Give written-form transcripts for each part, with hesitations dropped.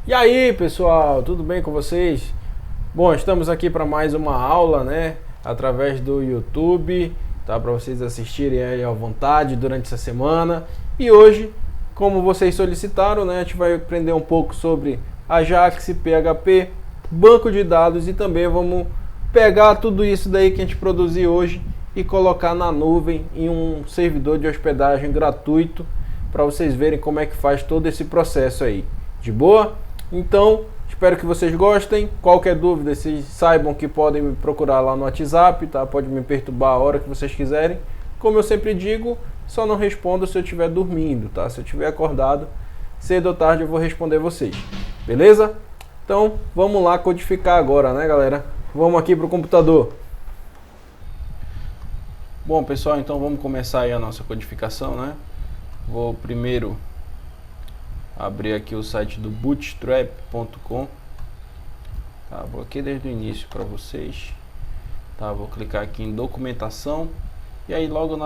E aí, pessoal, tudo bem com vocês? Bom, estamos aqui para mais uma aula, né, através do YouTube, tá, para vocês assistirem aí à vontade durante essa semana. E hoje, como vocês solicitaram, né, a gente vai aprender um pouco sobre Ajax, PHP, banco de dados e também vamos pegar tudo isso daí que a gente produziu hoje e colocar na nuvem em um servidor de hospedagem gratuito para vocês verem como é que faz todo esse processo aí. De boa? Então, espero que vocês gostem. Qualquer dúvida, vocês saibam que podem me procurar lá no WhatsApp, tá? Pode me perturbar a hora que vocês quiserem. Como eu sempre digo, só não respondo se eu estiver dormindo, tá? Se eu estiver acordado, cedo ou tarde eu vou responder vocês. Beleza? Então, vamos lá codificar agora, né, galera? Vamos aqui para o computador. Bom, pessoal, então vamos começar aí a nossa codificação, né? Vou primeiro abrir aqui o site do bootstrap.com, tá? Vou aqui desde o início para vocês, tá? Vou clicar aqui em documentação e aí logo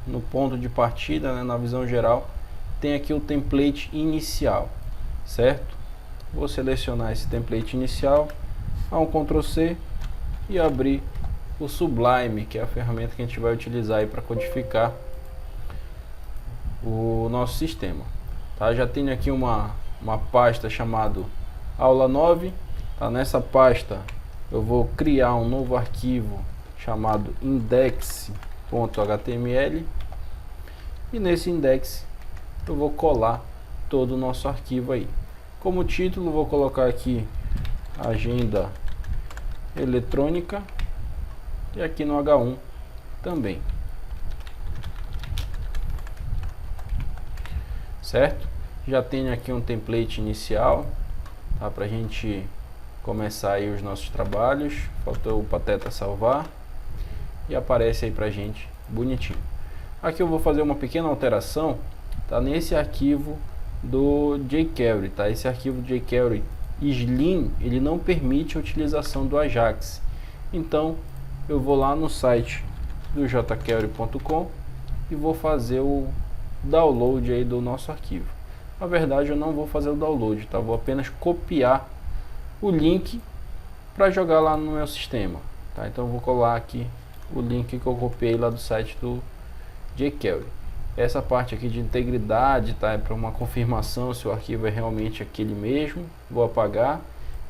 no ponto de partida, né, na visão geral, tem aqui o template inicial, certo? Vou selecionar esse template inicial, dar um Ctrl C e abrir o Sublime, que é a ferramenta que a gente vai utilizar aí para codificar o nosso sistema. Tá, já tenho aqui uma pasta chamada aula 9, tá? Nessa pasta eu vou criar um novo arquivo chamado index.html e nesse index eu vou colar todo o nosso arquivo aí. Como título vou colocar aqui agenda eletrônica e aqui no H1 também, certo? Já tenho aqui um template inicial, tá, para a gente começar aí os nossos trabalhos. Faltou o Pateta salvar e aparece aí pra gente bonitinho. Aqui eu vou fazer uma pequena alteração, tá, nesse arquivo do jQuery, tá? Esse arquivo jQuery Slim, ele não permite a utilização do Ajax. Então eu vou lá no site do jquery.com e vou fazer o download aí do nosso arquivo. Na verdade eu não vou fazer o download, tá? Vou apenas copiar o link para jogar lá no meu sistema, tá? Então eu vou colar aqui o link que eu copiei lá do site do jQuery. Essa parte aqui de integridade, tá? É para uma confirmação se o arquivo é realmente aquele mesmo. Vou apagar.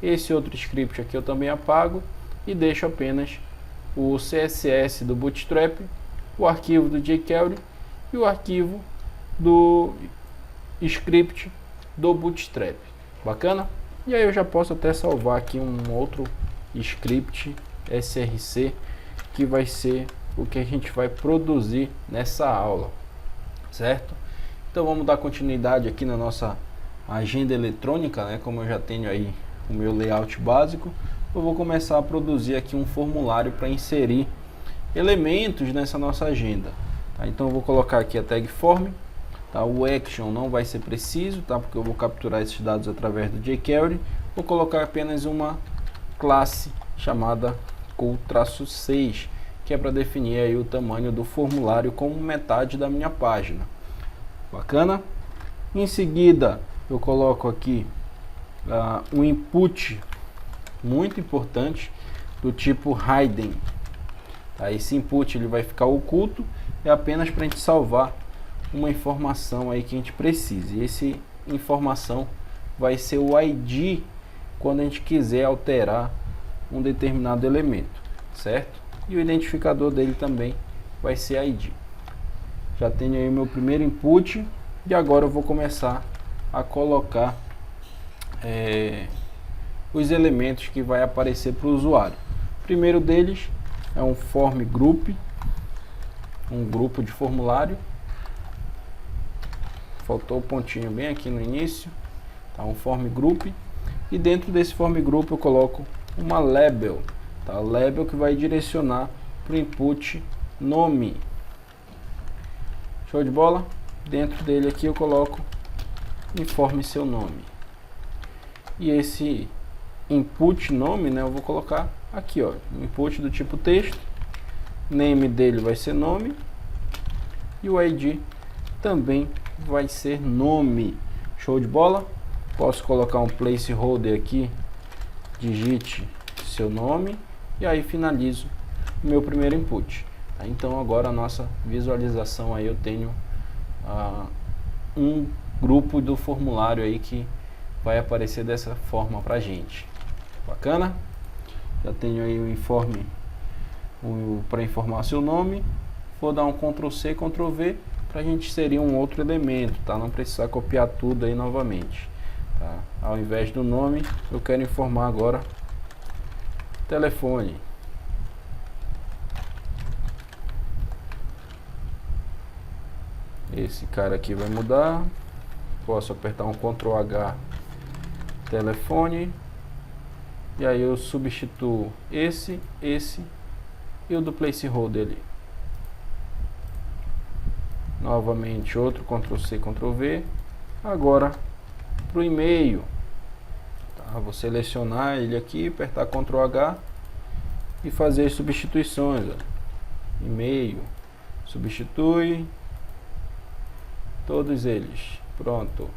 Esse outro script aqui eu também apago e deixo apenas o CSS do Bootstrap, o arquivo do jQuery e o arquivo do script do Bootstrap. Bacana? E aí eu já posso até salvar aqui um outro script src que vai ser o que a gente vai produzir nessa aula, certo? Então vamos dar continuidade aqui na nossa agenda eletrônica, né? Como eu já tenho aí o meu layout básico, eu vou começar a produzir aqui um formulário para inserir elementos nessa nossa agenda, tá? Então eu vou colocar aqui a tag form, tá? O action não vai ser preciso, tá? Porque eu vou capturar esses dados através do jQuery. Vou colocar apenas uma classe chamada cool-6, que é para definir aí o tamanho do formulário como metade da minha página. Bacana? Em seguida eu coloco aqui um input muito importante do tipo hidden, tá? Esse input ele vai ficar oculto, é apenas para a gente salvar uma informação aí que a gente precisa. E essa informação vai ser o ID quando a gente quiser alterar um determinado elemento, certo? E o identificador dele também vai ser ID. Já tenho aí o meu primeiro input e agora eu vou começar a colocar os elementos que vai aparecer para o usuário. O primeiro deles é um form group, um grupo de formulário. Faltou o pontinho bem aqui no início, tá? Um form group, e dentro desse form group eu coloco uma label, tá? Label que vai direcionar para o input nome. Show de bola? Dentro dele aqui eu coloco informe seu nome. E esse input nome, né, eu vou colocar aqui, ó, input do tipo texto. Name dele vai ser nome e o ID também vai ser nome. Show de bola? Posso colocar um placeholder aqui, digite seu nome e aí finalizo o meu primeiro input. Então agora a nossa visualização aí eu tenho um grupo do formulário aí que vai aparecer dessa forma pra gente. Bacana? Já tenho aí o informe para informar seu nome. Vou dar um Ctrl C, Ctrl V para a gente inserir um outro elemento, tá? Não precisar copiar tudo aí novamente, tá? Ao invés do nome, eu quero informar agora telefone. Esse cara aqui vai mudar. Posso apertar um Ctrl H, telefone, e aí eu substituo esse e o do placeholder ali. Novamente outro Ctrl C, Ctrl V. Agora para o e-mail, tá? Vou selecionar ele aqui, apertar Ctrl H e fazer as substituições. E-mail, substitui todos eles. Pronto.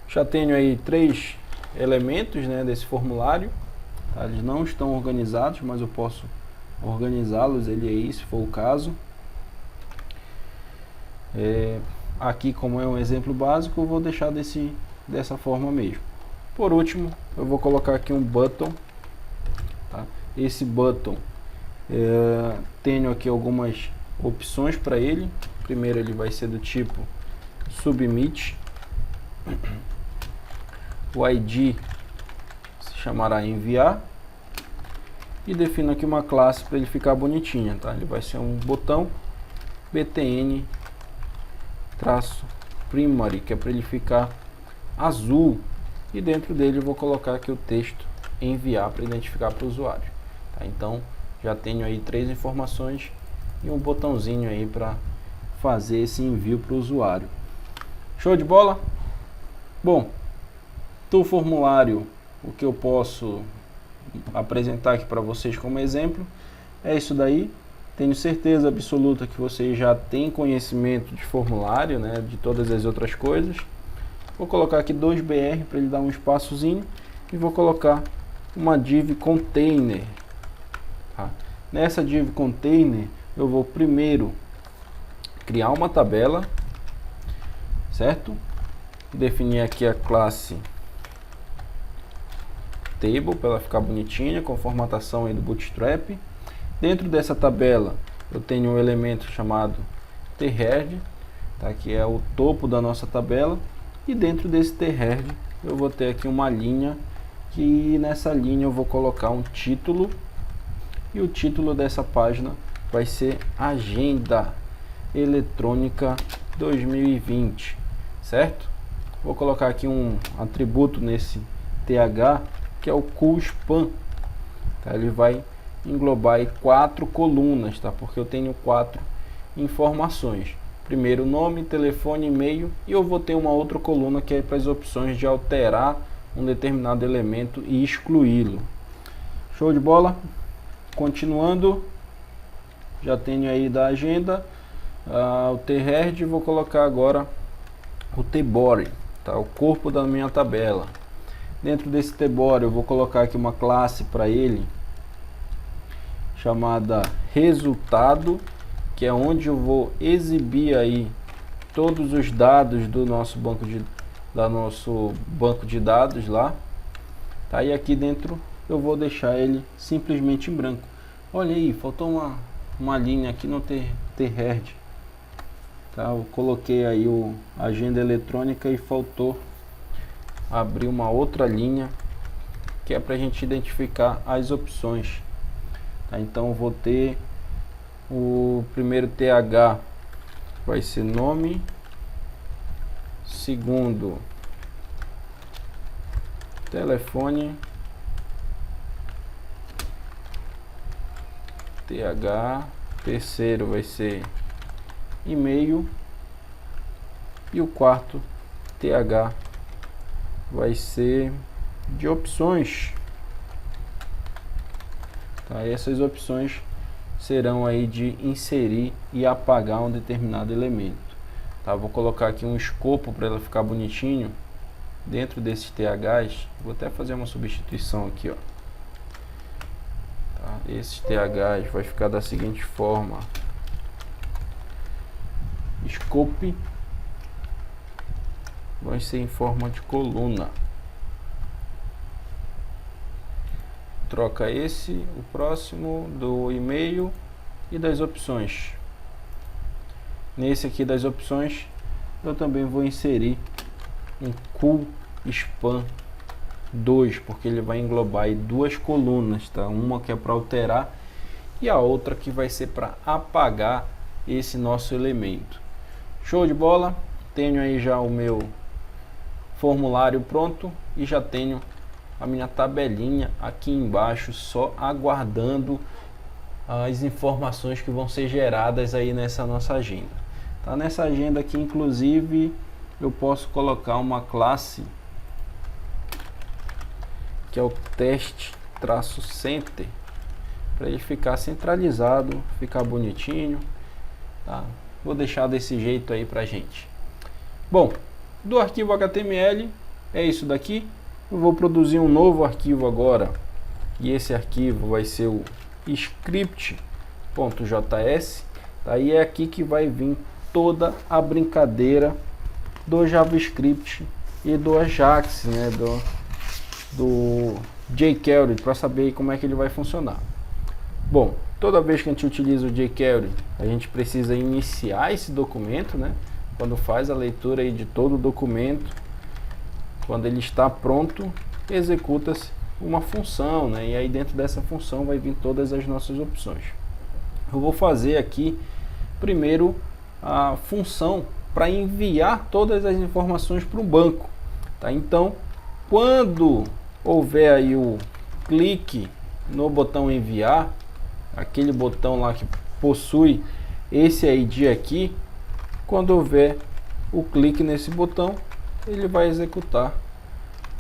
Já tenho aí 3 elementos, né, desse formulário. Tá? Eles não estão organizados, mas eu posso organizá-los ele aí, se for o caso. Aqui, como é um exemplo básico, eu vou deixar dessa forma mesmo. Por último, eu vou colocar aqui um button, tá? Esse button, tenho aqui algumas opções para ele. Primeiro, ele vai ser do tipo submit. O ID se chamará enviar. E defino aqui uma classe para ele ficar bonitinha, tá? Ele vai ser um botão btn -primary, que é para ele ficar azul, e dentro dele eu vou colocar aqui o texto enviar para identificar para o usuário, tá? Então já tenho aí 3 informações e um botãozinho aí para fazer esse envio para o usuário. Show de bola? Bom, do formulário, o que eu posso apresentar aqui para vocês como exemplo é isso daí. Tenho certeza absoluta que vocês já têm conhecimento de formulário, né, de todas as outras coisas. Vou colocar aqui 2BR para ele dar um espaçozinho e vou colocar uma div container. Tá? Nessa div container eu vou primeiro criar uma tabela, certo? Definir aqui a classe table para ela ficar bonitinha, com formatação aí do Bootstrap. Dentro dessa tabela eu tenho um elemento chamado thehead, tá? Que é o topo da nossa tabela, e dentro desse thehead eu vou ter aqui uma linha, que nessa linha eu vou colocar um título, e o título dessa página vai ser Agenda Eletrônica 2020, certo? Vou colocar aqui um atributo nesse th, que é o coolspan, tá? Ele vai englobar aí 4 colunas, tá? Porque eu tenho 4 informações. Primeiro nome, telefone, e-mail, e eu vou ter uma outra coluna que é para as opções de alterar um determinado elemento e excluí-lo. Show de bola? Continuando, já tenho aí da agenda o thehead, vou colocar agora o tbody, tá? O corpo da minha tabela. Dentro desse tbody eu vou colocar aqui uma classe para ele chamada resultado, que é onde eu vou exibir aí todos os dados do nosso banco de dados lá, tá? E aqui dentro eu vou deixar ele simplesmente em branco. Olha aí, faltou uma linha aqui no thehead, tá? Eu coloquei aí o agenda eletrônica e faltou abrir uma outra linha que é para a gente identificar as opções. Então eu vou ter o primeiro th vai ser nome, segundo telefone, th, terceiro vai ser e-mail e o quarto th vai ser de opções. Tá? E essas opções serão aí de inserir e apagar um determinado elemento. Tá? Vou colocar aqui um escopo para ela ficar bonitinho dentro desses THs. Vou até fazer uma substituição aqui, ó. Tá? Esses THs vai ficar da seguinte forma: scope vai ser em forma de coluna. Troca esse, o próximo do e-mail e das opções. Nesse aqui das opções eu também vou inserir um cool span 2, porque ele vai englobar aí duas colunas, tá? Uma que é para alterar e a outra que vai ser para apagar esse nosso elemento. Show de bola. Tenho aí já o meu formulário pronto e já tenho a minha tabelinha aqui embaixo, só aguardando as informações que vão ser geradas aí nessa nossa agenda. Tá? Nessa agenda aqui, inclusive, eu posso colocar uma classe que é o teste-center, para ele ficar centralizado, ficar bonitinho, tá? Vou deixar desse jeito aí pra gente. Bom, do arquivo HTML é isso daqui. Eu vou produzir um novo arquivo agora, e esse arquivo vai ser o script.js. Aí é aqui que vai vir toda a brincadeira do JavaScript e do Ajax, né, do jQuery, para saber como é que ele vai funcionar. Bom, toda vez que a gente utiliza o jQuery, a gente precisa iniciar esse documento, né? Quando faz a leitura aí de todo o documento, quando ele está pronto, executa-se uma função, né? E aí dentro dessa função vai vir todas as nossas opções. Eu vou fazer aqui primeiro a função para enviar todas as informações para o banco, tá? Então, quando houver aí o clique no botão enviar, aquele botão lá que possui esse ID aqui, quando houver o clique nesse botão, ele vai executar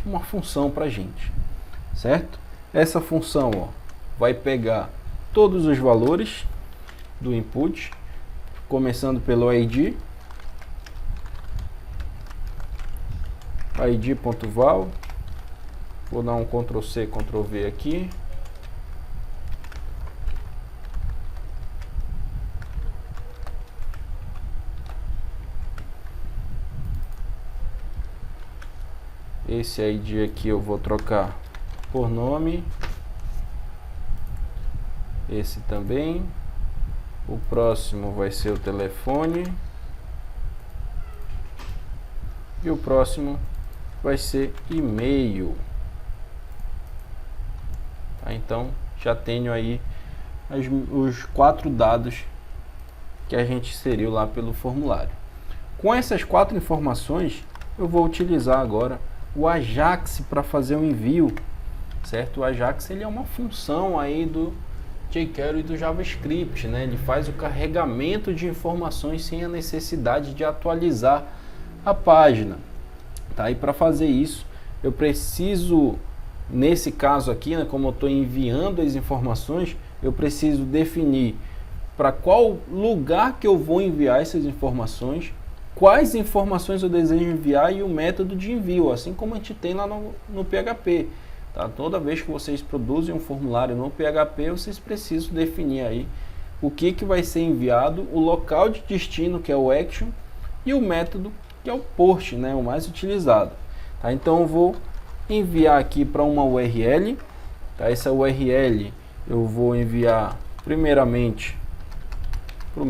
uma função para a gente, certo? Essa função, ó, vai pegar todos os valores do input, começando pelo ID, id.val, vou dar um Ctrl+C, Ctrl+V aqui, esse ID aqui eu vou trocar por nome, esse também, o próximo vai ser o telefone e o próximo vai ser e-mail. Tá? Então já tenho aí os 4 dados que a gente inseriu lá pelo formulário. Com essas 4 informações eu vou utilizar agora o Ajax para fazer o envio, certo? O Ajax ele é uma função aí do jQuery e do JavaScript, né? Ele faz o carregamento de informações sem a necessidade de atualizar a página, tá? E para fazer isso eu preciso, nesse caso aqui, né, como eu estou enviando as informações, eu preciso definir para qual lugar que eu vou enviar essas informações, quais informações eu desejo enviar e o método de envio, assim como a gente tem lá no PHP. Tá? Toda vez que vocês produzem um formulário no PHP, vocês precisam definir aí o que vai ser enviado, o local de destino, que é o action, e o método, que é o post, né, o mais utilizado. Tá? Então eu vou enviar aqui para uma URL. Tá? Essa URL eu vou enviar primeiramente para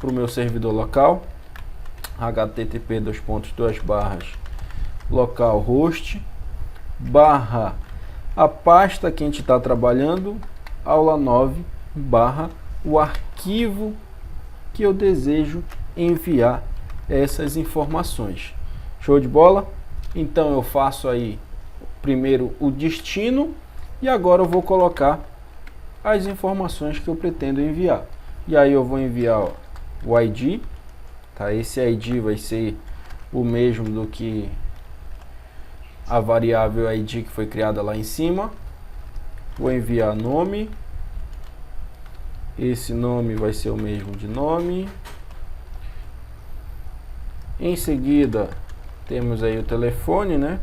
o meu servidor local, http://localhost barra a pasta que a gente está trabalhando, aula 9 barra o arquivo que eu desejo enviar essas informações. Show de bola? Então eu faço aí primeiro o destino e agora eu vou colocar as informações que eu pretendo enviar. E aí eu vou enviar, ó, o ID, tá? Esse ID vai ser o mesmo do que a variável ID que foi criada lá em cima. Vou enviar nome, esse nome vai ser o mesmo de nome, Em seguida, temos aí o telefone, né?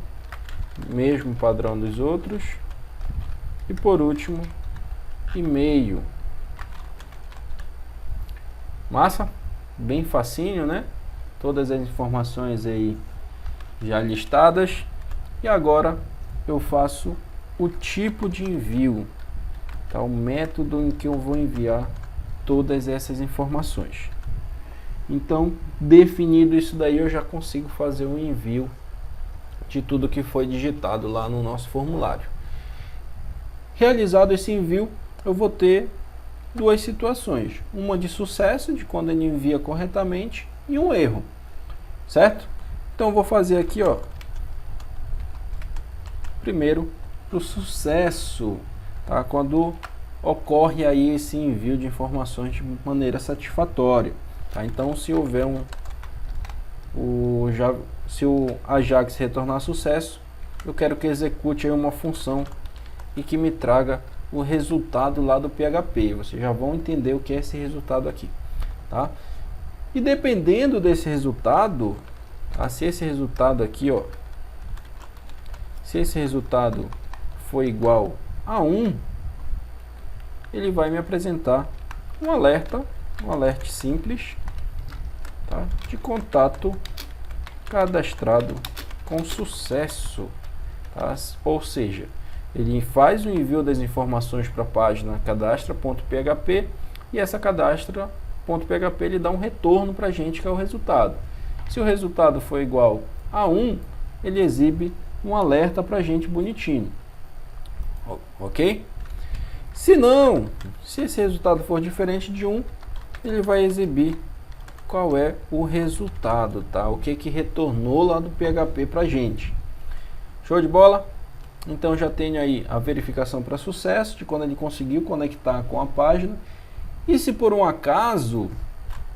Mesmo padrão dos outros. E por último, e-mail. Massa? Bem facinho, né? Todas as informações aí já listadas. E agora eu faço o tipo de envio, tá? O método em que eu vou enviar todas essas informações. Então, definido isso daí, eu já consigo fazer o envio de tudo que foi digitado lá no nosso formulário. Realizado esse envio, eu vou ter duas situações. Uma de sucesso, de quando ele envia corretamente, e um erro, certo? Então, eu vou fazer aqui, ó, primeiro, para o sucesso, tá? Quando ocorre aí esse envio de informações de maneira satisfatória, tá? Então, se houver se o Ajax retornar sucesso, eu quero que execute aí uma função e que me traga o resultado lá do PHP. Vocês já vão entender o que é esse resultado aqui, tá? E dependendo desse resultado, tá? Se esse resultado aqui, ó, se esse resultado for igual a 1, ele vai me apresentar um alerta simples, tá? De contato cadastrado com sucesso, tá? Ou seja, ele faz o envio das informações para a página cadastra.php e essa cadastra.php ele dá um retorno para a gente, que é o resultado. Se o resultado for igual a 1, ele exibe um alerta para a gente bonitinho, ok? Se não, se esse resultado for diferente de 1, ele vai exibir qual é o resultado, tá? O que retornou lá do PHP para a gente. Show de bola? Então já tenho aí a verificação para sucesso, de quando ele conseguiu conectar com a página. E se por um acaso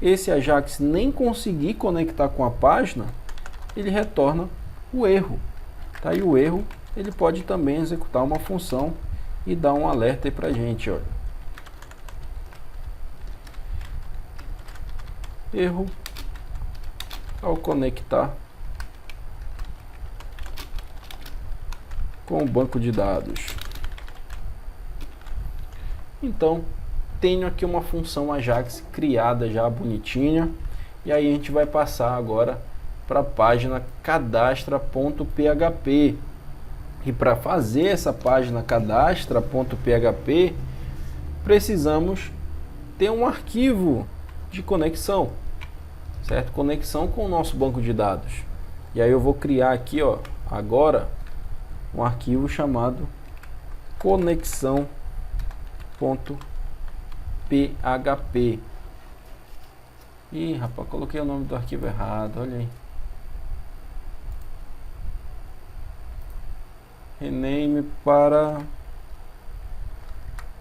esse Ajax nem conseguir conectar com a página, ele retorna o erro. Tá? E o erro, ele pode também executar uma função e dar um alerta aí pra gente, olha. Erro ao conectar com o banco de dados. Então, tenho aqui uma função Ajax criada já bonitinha. E aí a gente vai passar agora para a página cadastra.php. E para fazer essa página cadastra.php, precisamos ter um arquivo de conexão, certo? Conexão com o nosso banco de dados. E aí eu vou criar aqui, ó, agora um arquivo chamado conexão.php. Ih, rapaz, coloquei o nome do arquivo errado, olha aí. Rename para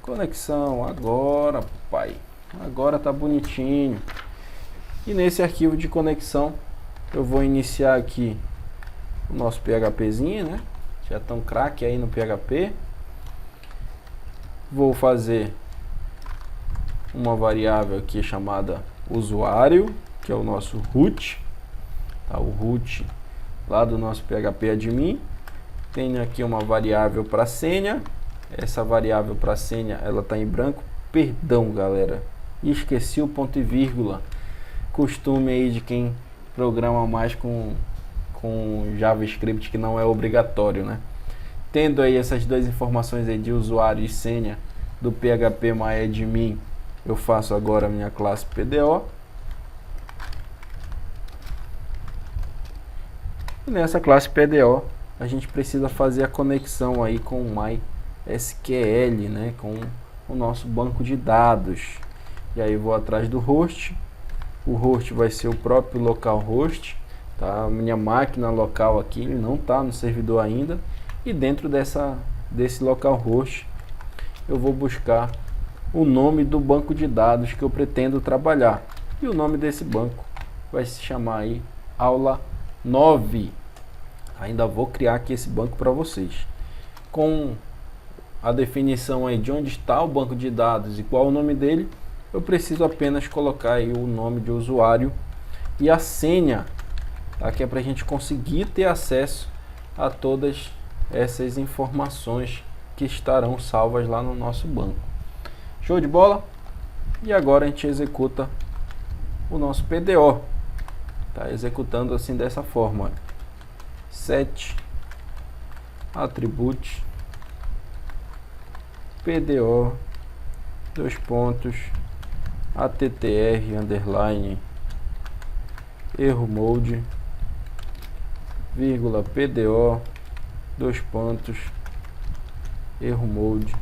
conexão. Agora, pai, agora tá bonitinho. E nesse arquivo de conexão eu vou iniciar aqui o nosso PHPzinho, né? Já tão craque aí no PHP. Vou fazer uma variável aqui chamada usuário, que é o nosso root, tá? O root lá do nosso PHP admin. Tenho aqui uma variável para senha. Essa variável para senha, ela está em branco. Perdão, galera, esqueci o ponto e vírgula. Costume aí de quem programa mais com JavaScript, que não é obrigatório, né? Tendo aí essas duas informações aí de usuário e senha do PHP MyAdmin, eu faço agora a minha classe PDO. E nessa classe PDO a gente precisa fazer a conexão aí com o MySQL, né, com o nosso banco de dados. E aí eu vou atrás do host. O host vai ser o próprio localhost, tá? A minha máquina local aqui não está no servidor ainda. E dentro desse localhost eu vou buscar o nome do banco de dados que eu pretendo trabalhar. E o nome desse banco vai se chamar aí aula 9. Ainda vou criar aqui esse banco para vocês. Com a definição aí de onde está o banco de dados e qual o nome dele, eu preciso apenas colocar aí o nome de usuário e a senha tá? Que é para a gente conseguir ter acesso a todas essas informações que estarão salvas lá no nosso banco. Show de bola? E agora a gente executa o nosso PDO, tá? Executando assim dessa forma, olha. Set attribute PDO dois pontos attr underline erro mode vírgula PDO dois pontos erro mode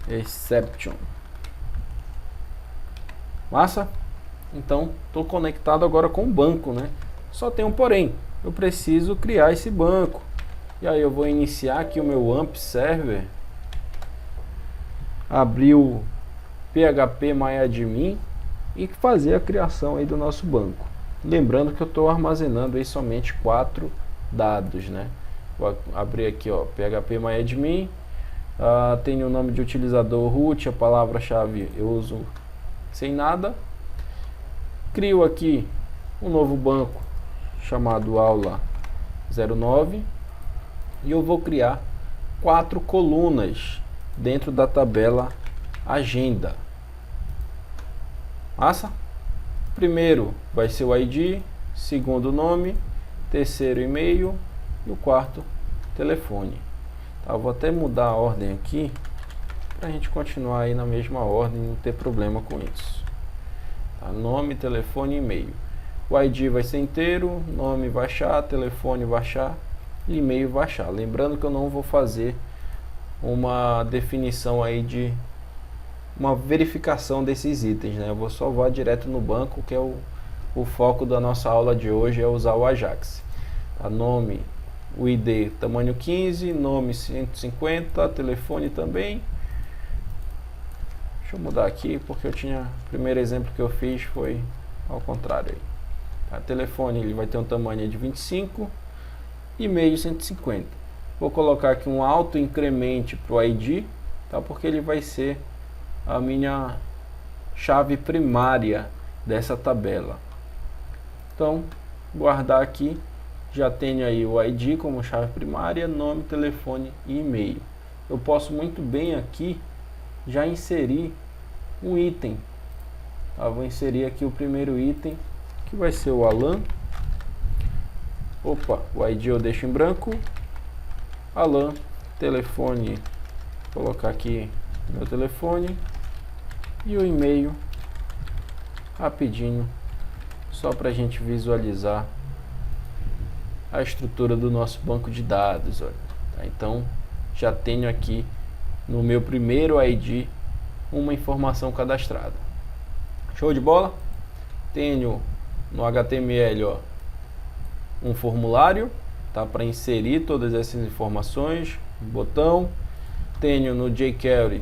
exception. Massa? Então estou conectado agora com o banco, né? Só tem um porém, eu preciso criar esse banco. E aí eu vou iniciar aqui o meu AMP server, abrir o PHP MyAdmin e fazer a criação aí do nosso banco. Lembrando que eu estou armazenando aí somente 4 dados, né? Vou abrir aqui, ó, PHP MyAdmin, tem o nome de utilizador root, a palavra-chave eu uso sem nada. Crio aqui um novo banco chamado aula 09 e eu vou criar 4 colunas dentro da tabela agenda. Massa? Primeiro vai ser o ID, segundo nome, terceiro e-mail e o quarto telefone. Tá, eu vou até mudar a ordem aqui para a gente continuar aí na mesma ordem e não ter problema com isso. Tá, nome, telefone e e-mail. O ID vai ser inteiro, nome vai achar, telefone vai achar, e-mail vai achar. Lembrando que eu não vou fazer uma definição aí de uma verificação desses itens, né? Eu vou salvar direto no banco, que é o foco da nossa aula de hoje, é usar o Ajax. Tá, nome, o ID tamanho 15, nome 150, telefone também. Deixa eu mudar aqui porque o primeiro exemplo que eu fiz foi ao contrário aí. Tá, telefone ele vai ter um tamanho de 25, e-mail 150. Vou colocar aqui um auto incremente para o ID, tá? Porque ele vai ser a minha chave primária dessa tabela. Então, guardar aqui, já tenho aí o ID como chave primária, nome, telefone e e-mail. Eu posso muito bem aqui já inserir um item. Tá? Vou inserir aqui o primeiro item, que vai ser o Alan. Opa, o ID eu deixo em branco. Alan, telefone, vou colocar aqui meu telefone. E o e-mail, rapidinho, só para a gente visualizar a estrutura do nosso banco de dados. Olha. Tá, então, já tenho aqui no meu primeiro ID uma informação cadastrada. Show de bola? Tenho no HTML, ó, um formulário, tá, para inserir todas essas informações, botão. Tenho no jQuery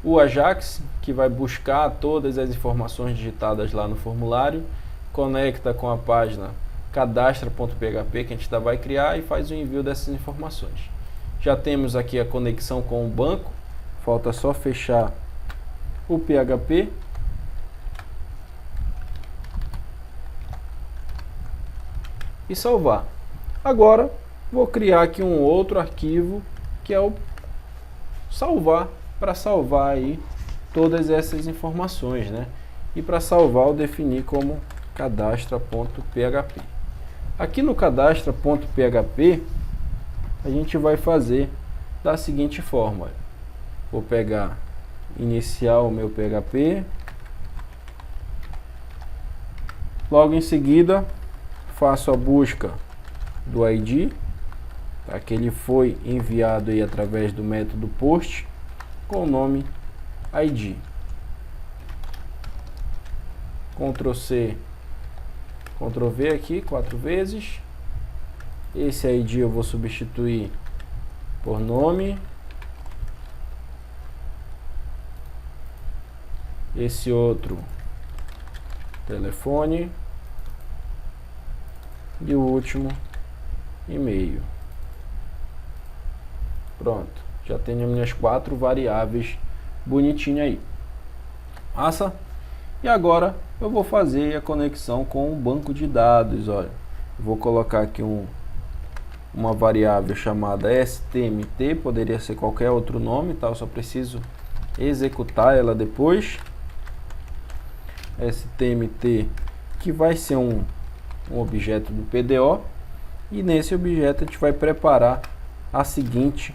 o Ajax, que vai buscar todas as informações digitadas lá no formulário, conecta com a página cadastra.php que a gente vai criar e faz o envio dessas informações. Já temos aqui a conexão com o banco, falta só fechar o PHP. E salvar. Agora vou criar aqui um outro arquivo que é o salvar, para salvar aí todas essas informações, né? E para salvar eu defini como cadastra.php. Aqui no cadastra.php a gente vai fazer da seguinte forma. Vou pegar, iniciar o meu PHP, logo em seguida faço a busca do ID, tá, que ele foi enviado aí através do método post com o nome ID. Ctrl C, Ctrl V aqui 4 vezes. Esse ID eu vou substituir por nome. Esse outro, telefone. E o último, e-mail. Pronto, já tenho minhas 4 variáveis bonitinhas aí. Massa? E agora eu vou fazer a conexão com o banco de dados. Olha, vou colocar aqui uma variável chamada stmt, poderia ser qualquer outro nome, tá? Eu só preciso executar ela depois. stmt, que vai ser um objeto do PDO, e nesse objeto a gente vai preparar a seguinte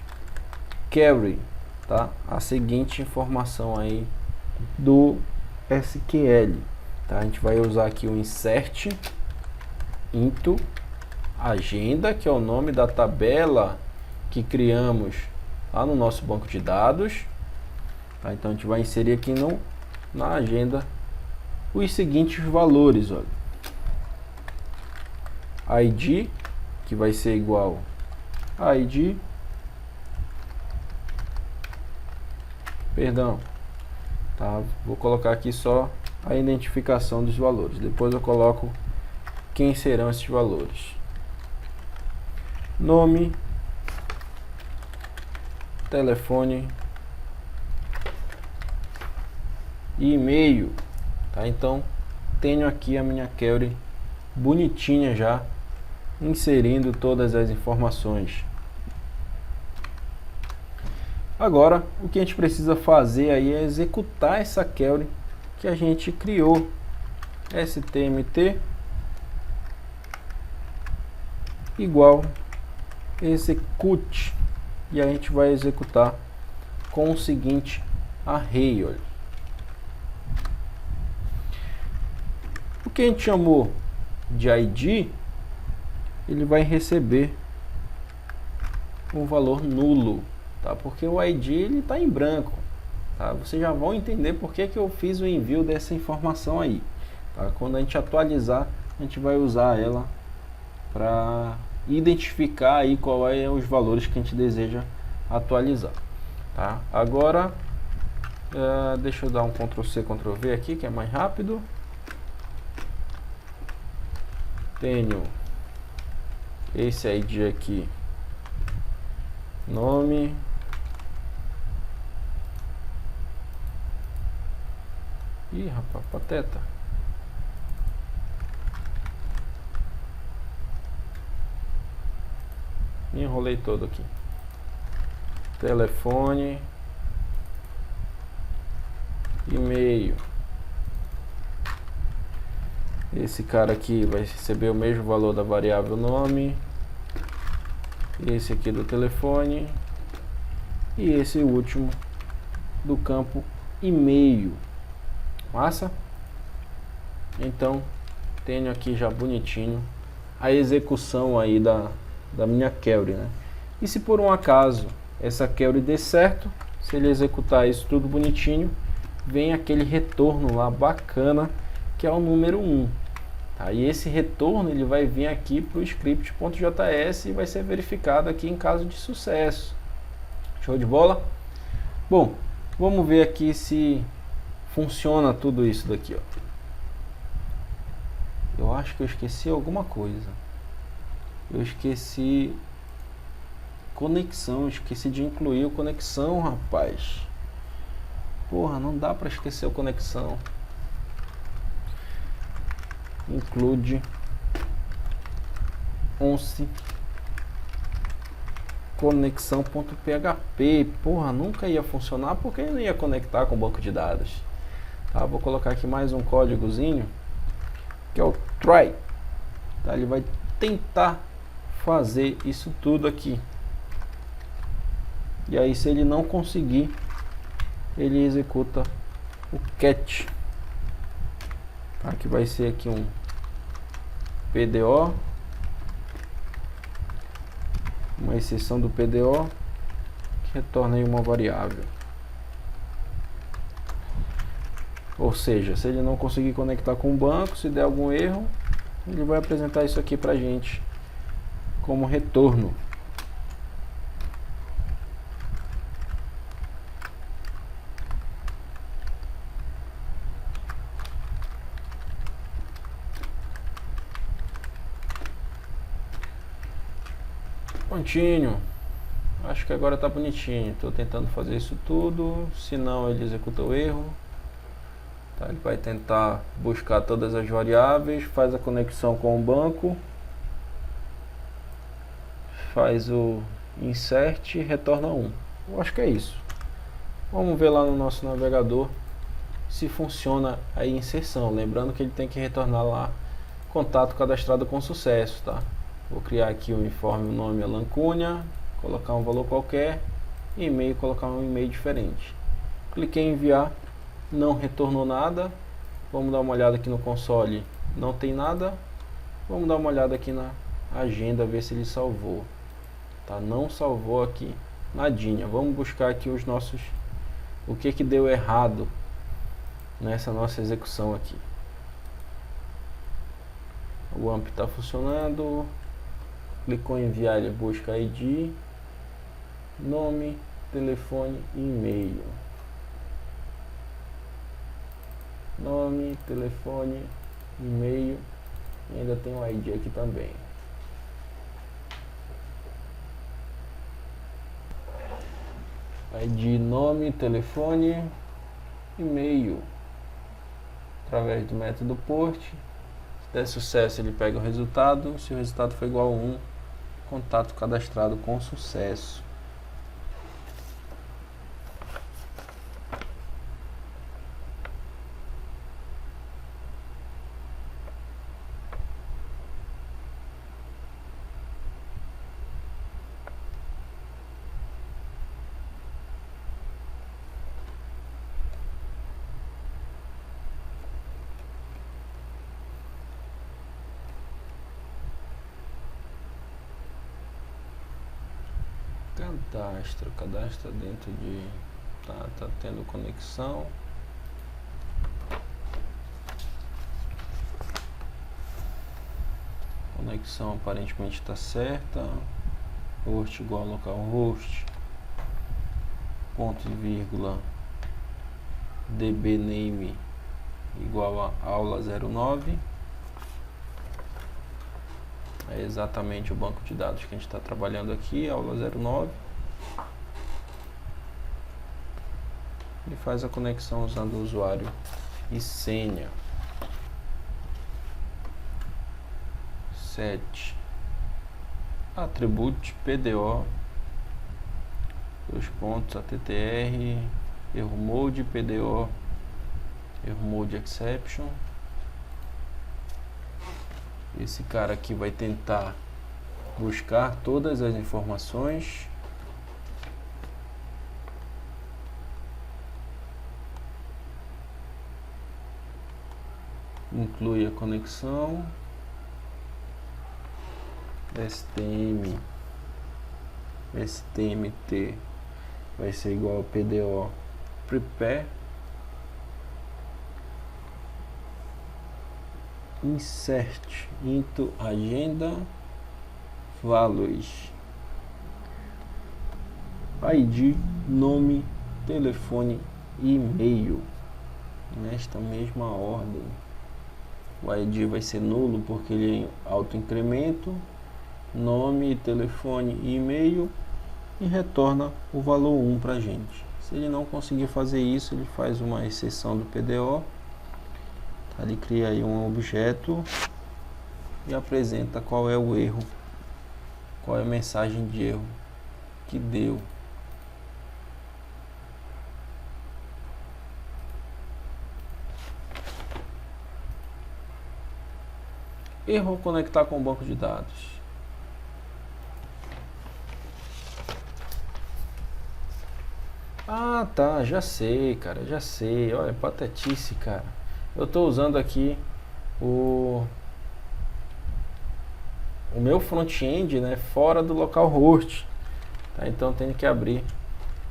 query, tá? A seguinte informação aí do SQL, tá? A gente vai usar aqui o insert into agenda, que é o nome da tabela que criamos lá no nosso banco de dados, tá? Então a gente vai inserir aqui na agenda os seguintes valores, olha. ID, que vai ser igual a ID, perdão, tá? Vou colocar aqui só a identificação dos valores, depois eu coloco quem serão esses valores. Nome, telefone e e-mail, tá? Então tenho aqui a minha query bonitinha já, inserindo todas as informações. Agora o que a gente precisa fazer aí é executar essa query que a gente criou. stmt igual execute, e a gente vai executar com o seguinte array, olha. O que a gente chamou de ID, ele vai receber um valor nulo, tá? Porque o ID ele está em branco, tá? Vocês já vão entender por que eu fiz o envio dessa informação aí, tá? Quando a gente atualizar, a gente vai usar ela para identificar aí qual é os valores que a gente deseja atualizar, tá? Agora deixa eu dar um Ctrl C, Ctrl V aqui, que é mais rápido. Tenho esse ID aqui, nome, ih, rapaz, pateta, me enrolei todo aqui. Telefone, e-mail. Esse cara aqui vai receber o mesmo valor da variável nome, esse aqui do telefone e esse último do campo e-mail. Massa? Então tenho aqui já bonitinho a execução aí da minha query, né? E se por um acaso essa query der certo, se ele executar isso tudo bonitinho, vem aquele retorno lá bacana, que é o número 1. Tá? E esse retorno ele vai vir aqui para o script.js e vai ser verificado aqui em caso de sucesso. Show de bola? Bom, vamos ver aqui se funciona tudo isso daqui, ó. Eu acho que eu esqueci alguma coisa. Eu esqueci conexão, esqueci de incluir o conexão, rapaz. Porra, não dá para esquecer o conexão. Include once conexão.php. Porra, nunca ia funcionar porque não ia conectar com o banco de dados. Tá, vou colocar aqui mais um códigozinho, que é o try. Tá, ele vai tentar fazer isso tudo aqui. E aí, se ele não conseguir, ele executa o catch, tá? Que vai ser aqui um PDO, uma exceção do PDO, que retorna aí uma variável. Ou seja, se ele não conseguir conectar com o banco, se der algum erro, ele vai apresentar isso aqui pra gente como retorno. Prontinho, acho que agora tá bonitinho. Estou tentando fazer isso tudo, senão ele executa o erro. Tá, ele vai tentar buscar todas as variáveis, faz a conexão com o banco, faz o insert e retorna 1. Eu acho que é isso. Vamos ver lá no nosso navegador se funciona a inserção. Lembrando que ele tem que retornar lá contato cadastrado com sucesso, tá? Vou criar aqui o informe, o nome Alan Cunha, colocar um valor qualquer, e-mail, colocar um e-mail diferente. Cliquei em enviar, não retornou nada. Vamos dar uma olhada aqui no console, não tem nada. Vamos dar uma olhada aqui na agenda, ver se ele salvou. Tá, não salvou aqui nadinha. Vamos buscar aqui os nossos, o que que deu errado nessa nossa execução aqui. O AMP está funcionando. Clicou em enviar, ele busca ID, nome, telefone e e-mail. Nome, telefone, e-mail, e ainda tem o ID aqui também. ID, nome, telefone, e-mail. Através do método POST. Se der sucesso, ele pega o resultado. Se o resultado for igual a 1, contato cadastrado com sucesso. Cadastra dentro de... Tá tendo conexão. Conexão aparentemente está certa. Host igual a localhost. Ponto e vírgula. dbname igual a aula 09. É exatamente o banco de dados que a gente está trabalhando aqui, aula 09. Ele faz a conexão usando o usuário e senha. Set attribute PDO attr erro mode PDO erro mode exception. Esse cara aqui vai tentar buscar todas as informações. Inclui a conexão. STMT vai ser igual a PDO prepare. Insert into agenda values. ID, nome, telefone e e-mail. Nesta mesma ordem. O ID vai ser nulo porque ele é autoincremento. Nome, telefone e e-mail. E retorna o valor 1 para a gente. Se ele não conseguir fazer isso, ele faz uma exceção do PDO. Ele cria aí um objeto e apresenta qual é o erro, qual é a mensagem de erro que deu. Erro conectar com o banco de dados. Ah, tá, já sei, cara, já sei. Olha, patetice, cara. Eu estou usando aqui o meu front-end, né, fora do localhost, tá? Então tenho que abrir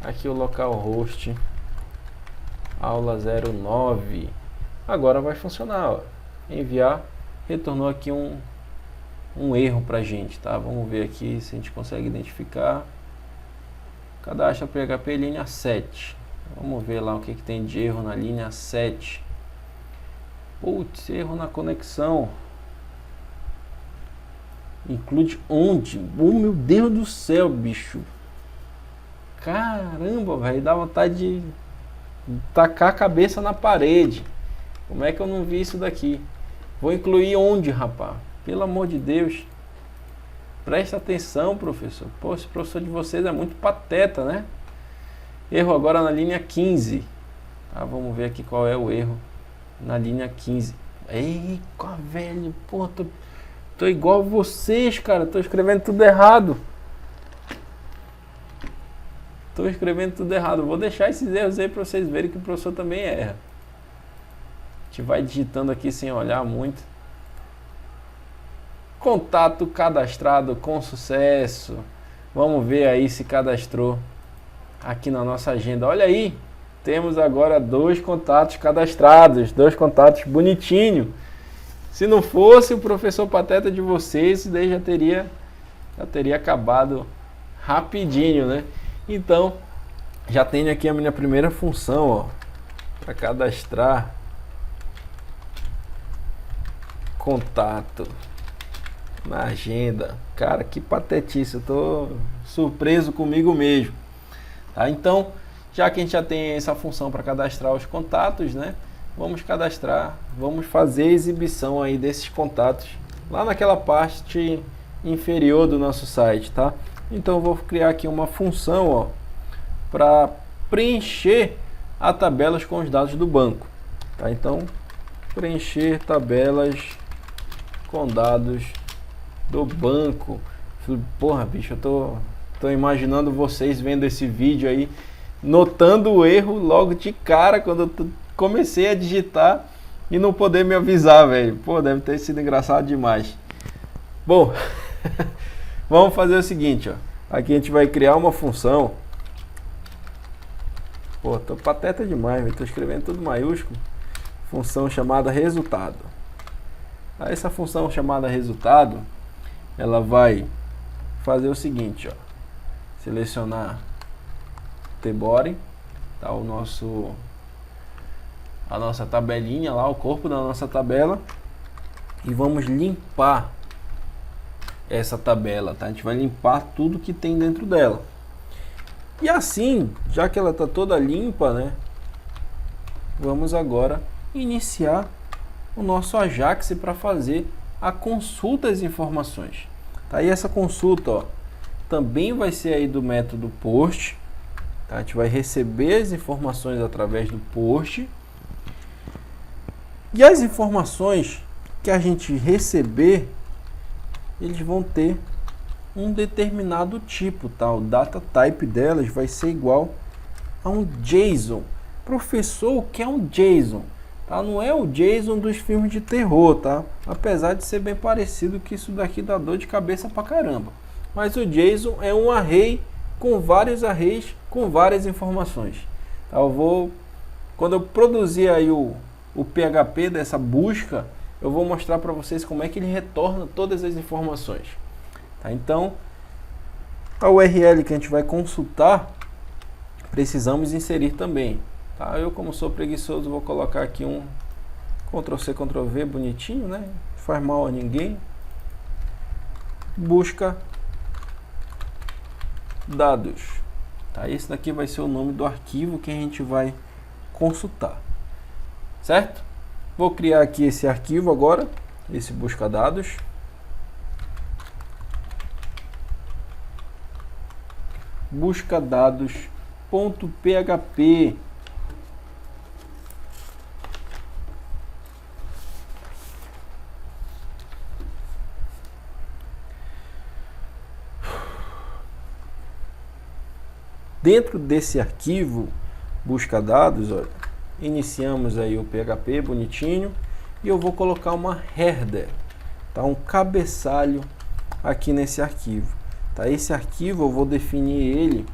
aqui o localhost aula 09. Agora vai funcionar, ó. Enviar, retornou aqui um erro pra gente, tá? Vamos ver aqui se a gente consegue identificar. Cadastra PHP linha 7. Vamos ver lá o que tem de erro na linha 7. Putz, erro na conexão. Include onde? Oh, meu Deus do céu, bicho. Caramba, velho. Dá vontade de tacar a cabeça na parede. Como é que eu não vi isso daqui? Vou incluir onde, rapaz? Pelo amor de Deus. Presta atenção, professor. Pô, esse professor de vocês é muito pateta, né? Erro agora na linha 15. Tá, vamos ver aqui qual é o erro na linha 15. Eita, velho. Pô, tô igual vocês, cara. Tô escrevendo tudo errado. Vou deixar esses erros aí para vocês verem que o professor também erra. A gente vai digitando aqui sem olhar muito. Contato cadastrado com sucesso. Vamos ver aí se cadastrou aqui na nossa agenda. Olha aí, temos agora 2 contatos cadastrados, 2 contatos bonitinho. Se não fosse o professor pateta de vocês, isso daí já teria acabado rapidinho, né? Então, já tenho aqui a minha primeira função, ó, para cadastrar contato na agenda. Cara, que patetice, eu tô surpreso comigo mesmo. Tá? Então, já que a gente já tem essa função para cadastrar os contatos, né? Vamos fazer a exibição aí desses contatos lá naquela parte inferior do nosso site, tá? Então eu vou criar aqui uma função, ó, para preencher a tabelas com os dados do banco, tá? Então, preencher tabelas com dados do banco. Porra, bicho, eu tô imaginando vocês vendo esse vídeo aí, notando o erro logo de cara quando eu comecei a digitar e não poder me avisar, velho. Pô, deve ter sido engraçado demais. Bom, vamos fazer o seguinte, ó. Aqui a gente vai criar uma função. Pô, tô pateta demais, velho. Tô escrevendo tudo maiúsculo. Função chamada resultado. Aí essa função chamada resultado, ela vai fazer o seguinte, ó. Selecionar T-body, tá, a nossa tabelinha lá, o corpo da nossa tabela, e vamos limpar essa tabela, tá? A gente vai limpar tudo que tem dentro dela. E assim, já que ela tá toda limpa, né? Vamos agora iniciar o nosso Ajax para fazer a consulta das informações. Tá? E essa consulta, ó, também vai ser aí do método post. Tá? A gente vai receber as informações através do post. E as informações que a gente receber, eles vão ter um determinado tipo, tá? O data type delas vai ser igual a um JSON. Professor, o que é um JSON? Tá? Não é o JSON dos filmes de terror, tá? Apesar de ser bem parecido, que isso daqui dá dor de cabeça pra caramba. Mas o JSON é um array com vários arrays com várias informações. Tá? Quando eu produzir aí o PHP dessa busca, eu vou mostrar para vocês como é que ele retorna todas as informações. Tá? Então, a URL que a gente vai consultar, precisamos inserir também. Tá? Eu, como sou preguiçoso, vou colocar aqui um Ctrl+C, Ctrl+V bonitinho, né? Não faz mal a ninguém. Busca dados. Tá? Esse daqui vai ser o nome do arquivo que a gente vai consultar. Certo? Vou criar aqui esse arquivo agora, esse busca dados. Busca dados.php. Dentro desse arquivo busca dados, olha, iniciamos aí o PHP bonitinho e eu vou colocar uma header, tá? Um cabeçalho aqui nesse arquivo. Tá? Esse arquivo eu vou definir ele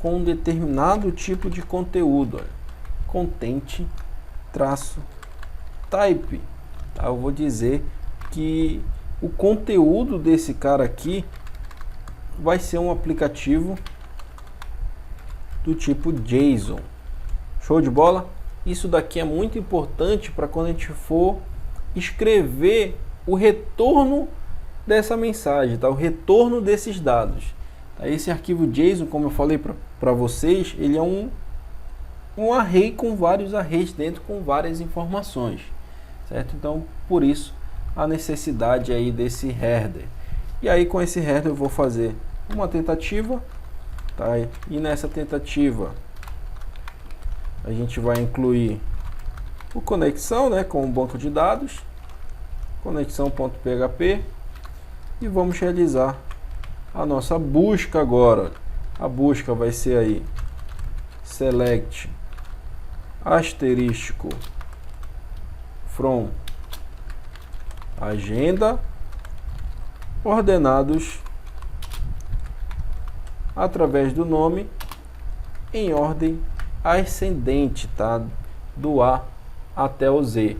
com um determinado tipo de conteúdo, olha, content-type. Tá? Eu vou dizer que o conteúdo desse cara aqui vai ser um aplicativo do tipo JSON. Show de bola? Isso daqui é muito importante para quando a gente for escrever o retorno dessa mensagem, tá? O retorno desses dados. Tá? Esse arquivo JSON, como eu falei para vocês, ele é um array com vários arrays dentro, com várias informações. certo? Então, por isso a necessidade aí desse header. E aí com esse header eu vou fazer uma tentativa, tá? E nessa tentativa a gente vai incluir o conexão, né, com o banco de dados, conexão.php, e vamos realizar a nossa busca agora. A busca vai ser aí select asterístico from agenda ordenados através do nome em ordem ascendente, tá? Do A até o Z.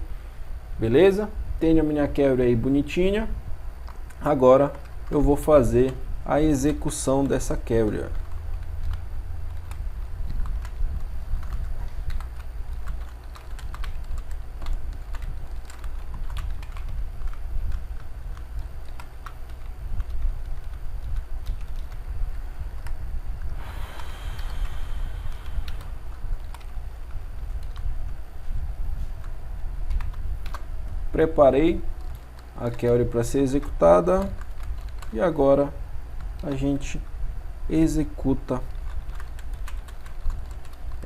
Beleza? Tenho a minha query aí bonitinha. Agora eu vou fazer a execução dessa query. Preparei a query para ser executada e agora a gente executa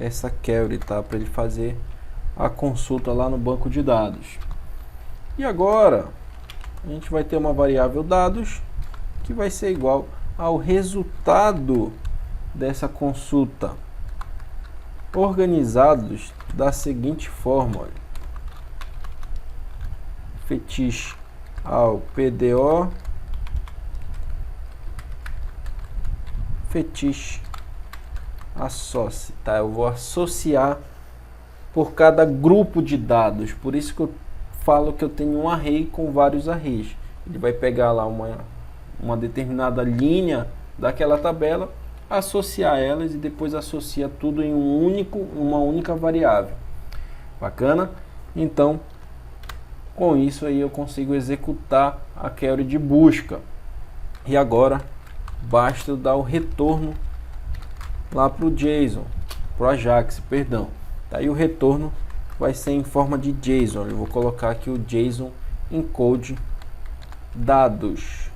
essa query, tá? Para ele fazer a consulta lá no banco de dados. E agora a gente vai ter uma variável dados que vai ser igual ao resultado dessa consulta, organizados da seguinte forma: olha, fetiche ao PDO, fetiche associe, tá? Eu vou associar por cada grupo de dados, por isso que eu falo que eu tenho um array com vários arrays. Ele vai pegar lá uma determinada linha daquela tabela, associar elas e depois associa tudo em uma única variável. Bacana? Então, com isso aí eu consigo executar a query de busca. E agora basta eu dar o retorno lá para o JSON, para o Ajax, perdão. Aí o retorno vai ser em forma de JSON. Eu vou colocar aqui o JSON encode dados.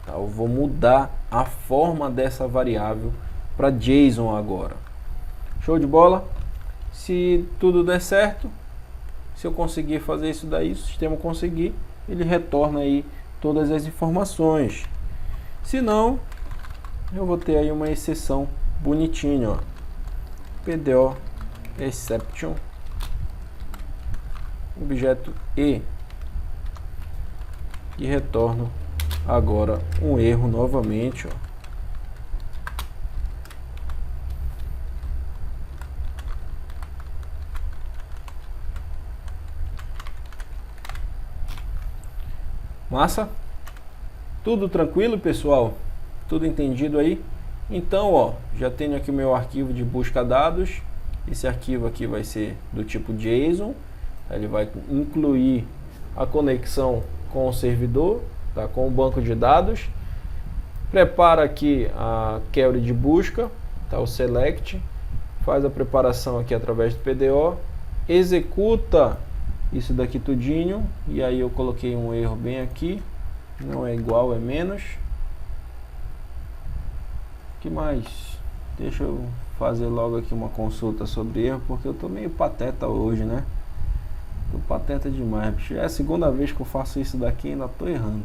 Tá, eu vou mudar a forma dessa variável para JSON agora. Show de bola? Se tudo der certo, se eu conseguir fazer isso daí, o sistema conseguir, ele retorna aí todas as informações. Se não, eu vou ter aí uma exceção bonitinha, ó. PDO exception objeto E, e retorno agora um erro novamente, ó. Massa? Tudo tranquilo, pessoal? Tudo entendido aí? Então, ó, já tenho aqui o meu arquivo de busca dados. Esse arquivo aqui vai ser do tipo JSON. Ele vai incluir a conexão com o servidor, tá? Com o banco de dados. Prepara aqui a query de busca, tá? O select. Faz a preparação aqui através do PDO. Executa isso daqui tudinho, e aí eu coloquei um erro bem aqui, não é igual, é menos. Que mais? Deixa eu fazer logo aqui uma consulta sobre erro, porque eu tô meio pateta hoje, né? Tô pateta demais, bicho. É a segunda vez que eu faço isso daqui e ainda tô errando.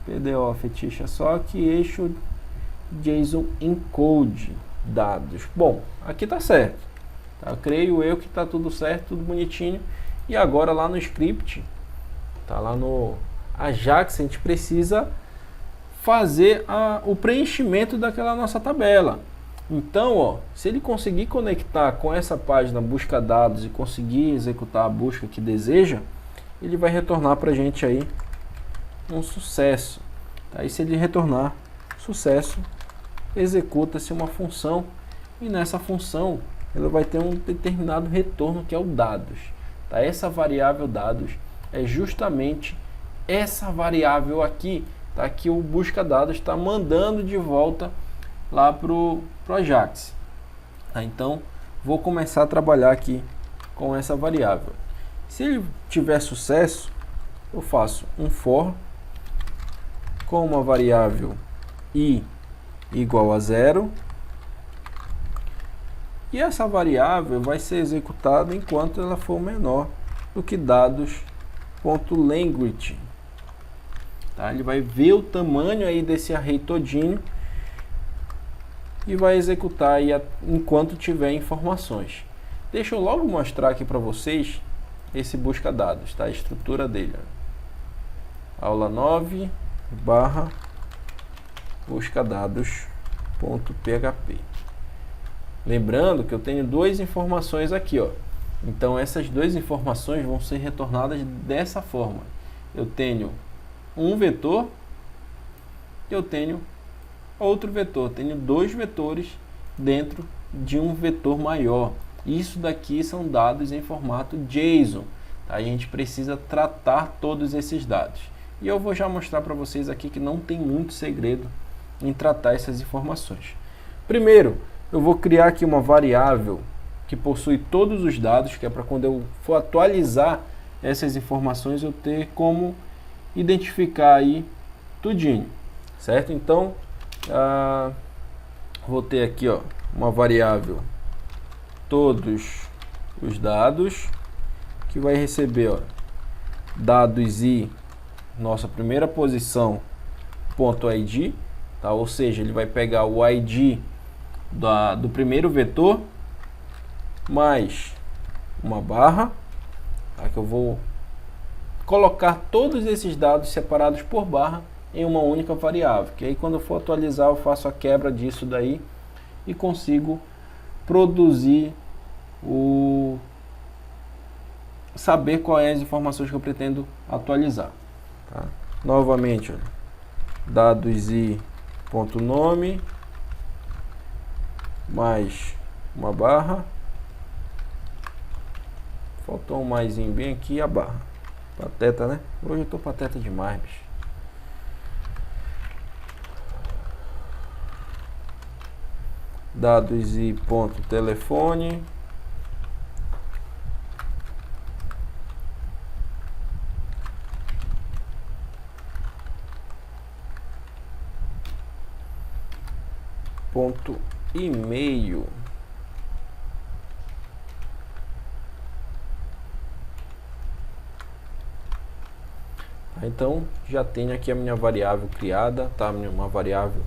PDO fetiche só que eixo JSON encode dados. Bom, aqui tá certo. Tá, eu creio eu que tá tudo certo, tudo bonitinho. E agora lá no script, tá lá no Ajax, a gente precisa fazer o preenchimento daquela nossa tabela. Então, ó, se ele conseguir conectar com essa página busca dados e conseguir executar a busca que deseja, ele vai retornar pra gente aí um sucesso. Tá? E se ele retornar sucesso, executa-se uma função, e nessa função ela vai ter um determinado retorno que é o dados. Tá? Essa variável dados é justamente essa variável aqui, tá? Que o busca dados está mandando de volta lá pro Ajax. Tá? Então vou começar a trabalhar aqui com essa variável. Se ele tiver sucesso, eu faço um for com uma variável i igual a 0, e essa variável vai ser executada enquanto ela for menor do que dados.language. Tá? Ele vai ver o tamanho aí desse array todinho e vai executar aí enquanto tiver informações. Deixa eu logo mostrar aqui para vocês esse busca dados, tá? A estrutura dele. Aula 9 barra busca dados.php. Lembrando que eu tenho duas informações aqui, ó. Então essas duas informações vão ser retornadas dessa forma. Eu tenho um vetor e eu tenho outro vetor. Tenho dois vetores dentro de um vetor maior. Isso daqui são dados em formato JSON. A gente precisa tratar todos esses dados. E eu vou já mostrar para vocês aqui que não tem muito segredo em tratar essas informações. Primeiro, eu vou criar aqui uma variável que possui todos os dados, que é para quando eu for atualizar essas informações eu ter como identificar aí tudinho, certo? Então, vou ter aqui, ó, uma variável todos os dados, que vai receber, ó, dados e nossa primeira posição .id, tá? Ou seja, ele vai pegar o id do primeiro vetor mais uma barra, tá? Que eu vou colocar todos esses dados separados por barra em uma única variável, que aí quando eu for atualizar eu faço a quebra disso daí e consigo produzir saber quais as informações que eu pretendo atualizar, tá? Novamente, olha, dados e ponto nome mais uma barra, faltou um maisinho bem aqui, a barra. Pateta, né? Hoje eu tô pateta demais, bicho. Dados e ponto telefone ponto e-mail. Então já tenho aqui a minha variável criada, tá? Uma variável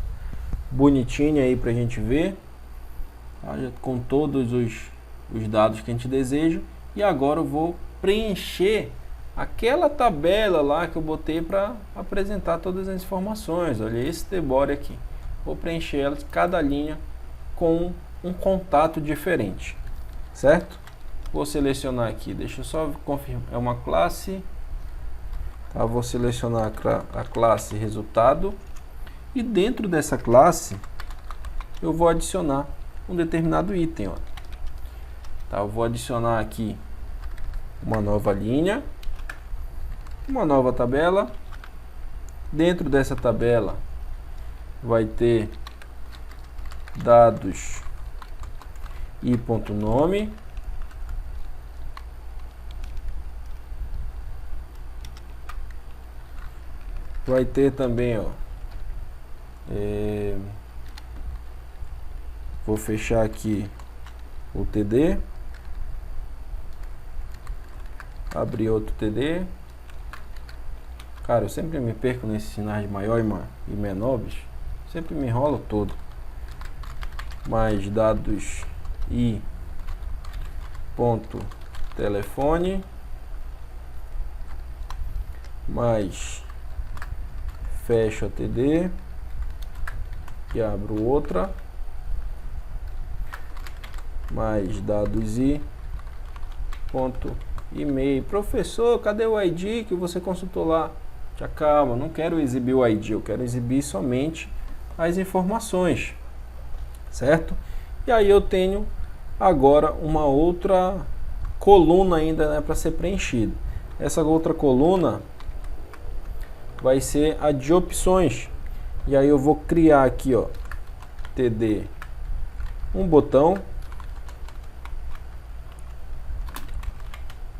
bonitinha aí pra gente ver, tá? Já com todos os dados que a gente deseja. E agora eu vou preencher aquela tabela lá que eu botei para apresentar todas as informações. Olha esse debore aqui. Vou preencher elas, cada linha com um contato diferente, certo? Vou selecionar aqui, deixa eu só confirmar, é uma classe, tá? Vou selecionar a classe resultado e dentro dessa classe eu vou adicionar um determinado item, ó. Tá? Eu vou adicionar aqui uma nova linha, uma nova tabela. Dentro dessa tabela vai ter dados e ponto nome, vai ter também, ó, vou fechar aqui o TD, abrir outro TD. Cara, eu sempre me perco nesses sinais de maior e menor, bicho. Sempre me enrolo todo. Mais dados e ponto telefone, mais fecho a TD e abro outra, mais dados e ponto e-mail. Professor, cadê o ID que você consultou lá? Já calma, não quero exibir o ID, eu quero exibir somente as informações, certo? E aí eu tenho agora uma outra coluna ainda, né, para ser preenchida. Essa outra coluna vai ser a de opções. E aí eu vou criar aqui, ó, TD um botão,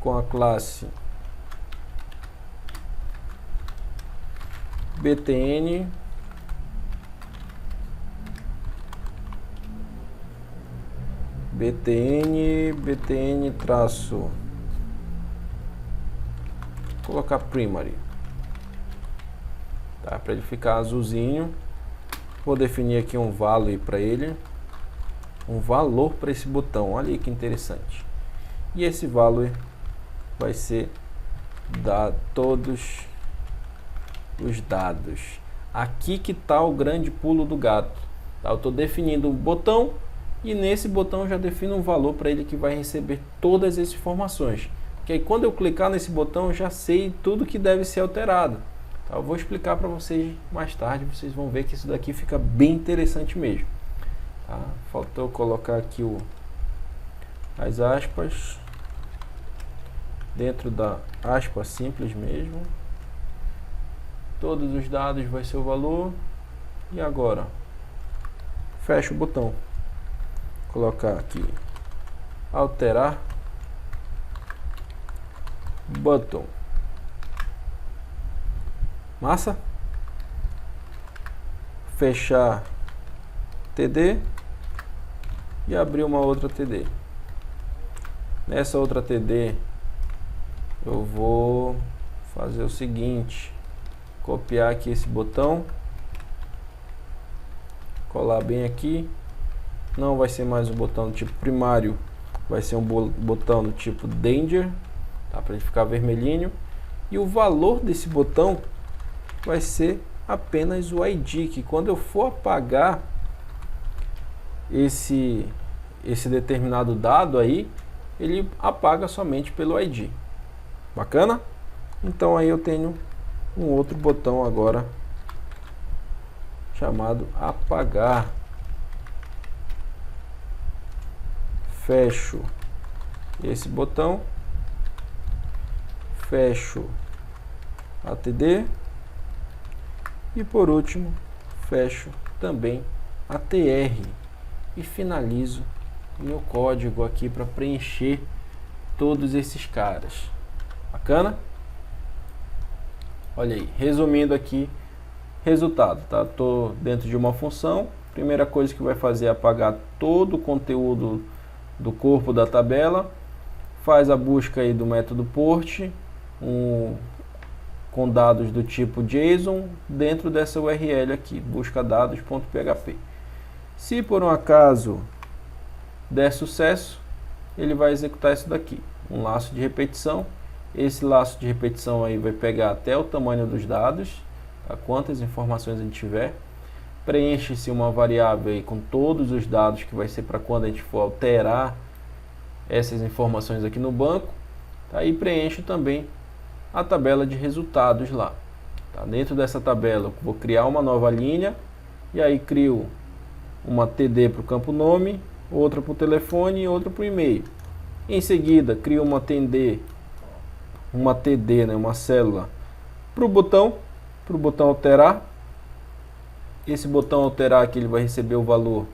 com a classe btn traço, colocar primary, tá? Para ele ficar azulzinho. Vou definir aqui um value para ele, um valor para esse botão. Olha aí que interessante. E esse value vai ser todos os dados. Aqui que está o grande pulo do gato, tá? Eu estou definindo um botão e nesse botão eu já defino um valor para ele que vai receber todas essas informações. Que aí quando eu clicar nesse botão eu já sei tudo que deve ser alterado. Tá? Eu vou explicar para vocês mais tarde, vocês vão ver que isso daqui fica bem interessante mesmo. Tá? Faltou colocar aqui as aspas dentro da aspa simples mesmo. Todos os dados vai ser o valor. E agora fecha o botão, colocar aqui alterar button, massa, fechar TD e abrir uma outra TD. Nessa outra TD eu vou fazer o seguinte: copiar aqui esse botão, colar bem aqui. Não vai ser mais um botão do tipo primário, vai ser um botão do tipo danger, tá? Para ele ficar vermelhinho. E o valor desse botão vai ser apenas o ID, que quando eu for apagar esse determinado dado aí, ele apaga somente pelo ID. Bacana? Então aí eu tenho um outro botão agora chamado apagar. Fecho esse botão, fecho a TD e por último fecho também a TR e finalizo o meu código aqui para preencher todos esses caras. Bacana? Olha aí, resumindo aqui, resultado, tá? Tô dentro de uma função. Primeira coisa que vai fazer é apagar todo o conteúdo do corpo da tabela, faz a busca aí do método port com dados do tipo JSON dentro dessa URL aqui, busca dados.php. Se por um acaso der sucesso, ele vai executar isso daqui, um laço de repetição. Esse laço de repetição aí vai pegar até o tamanho dos dados, tá? Quantas informações a gente tiver. Preenche-se uma variável aí com todos os dados que vai ser para quando a gente for alterar essas informações aqui no banco, tá? E preencho também a tabela de resultados lá, tá? Dentro dessa tabela eu vou criar uma nova linha e aí crio uma TD para o campo nome, outra para o telefone e outra para o e-mail. Em seguida crio uma TD, né, uma célula para o botão alterar. Esse botão alterar aqui ele vai receber o valor,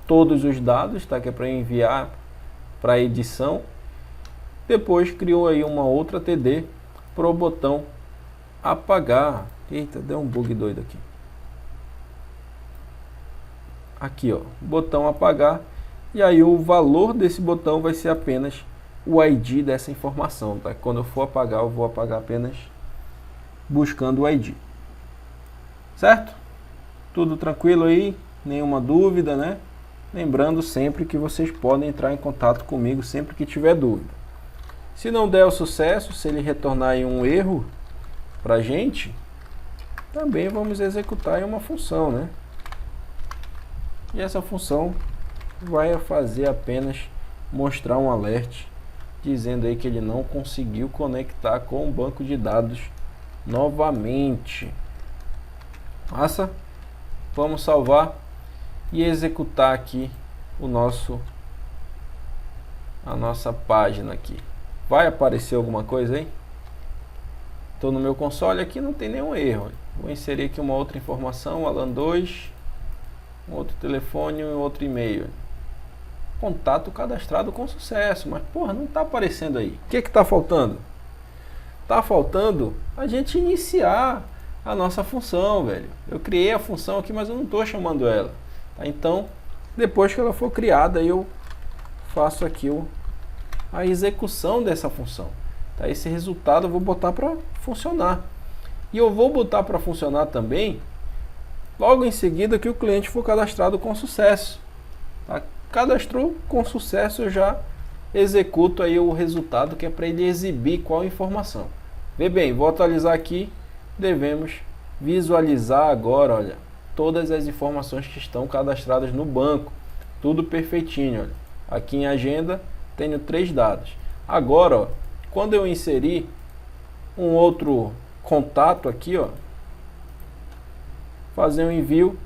todos os dados, tá? Que é para enviar para edição. Depois criou aí uma outra TD para o botão apagar. Eita, deu um bug doido aqui. Aqui, ó, botão apagar. E aí o valor desse botão vai ser apenas o ID dessa informação, tá? Quando eu for apagar, eu vou apagar apenas buscando o ID. Certo? Tudo tranquilo aí? Nenhuma dúvida, né? Lembrando sempre que vocês podem entrar em contato comigo sempre que tiver dúvida. Se não der o sucesso, se ele retornar aí um erro pra gente, também vamos executar aí uma função, né? E essa função vai fazer apenas mostrar um alerta dizendo aí que ele não conseguiu conectar com o banco de dados novamente. Massa? Vamos salvar e executar aqui a nossa página aqui. Vai aparecer alguma coisa aí? Estou no meu console aqui, não tem nenhum erro. Vou inserir aqui uma outra informação, Alan 2, um outro telefone e um outro e-mail. contato cadastrado com sucesso. Mas, porra, não está aparecendo aí. O que está faltando? Está faltando a gente iniciar a nossa função, velho. Eu criei a função aqui, mas eu não estou chamando ela. Tá? Então, depois que ela for criada, eu faço aqui a execução dessa função. Tá? Esse resultado eu vou botar para funcionar. E eu vou botar para funcionar também logo em seguida que o cliente for cadastrado com sucesso. Tá? Cadastrou com sucesso, eu já executo aí o resultado que é para ele exibir qual informação. Vê bem, vou atualizar aqui, devemos visualizar agora, olha, todas as informações que estão cadastradas no banco, tudo perfeitinho, olha. Aqui em agenda tenho 3 dados. Agora, ó, quando eu inserir um outro contato aqui, ó, fazer um envio,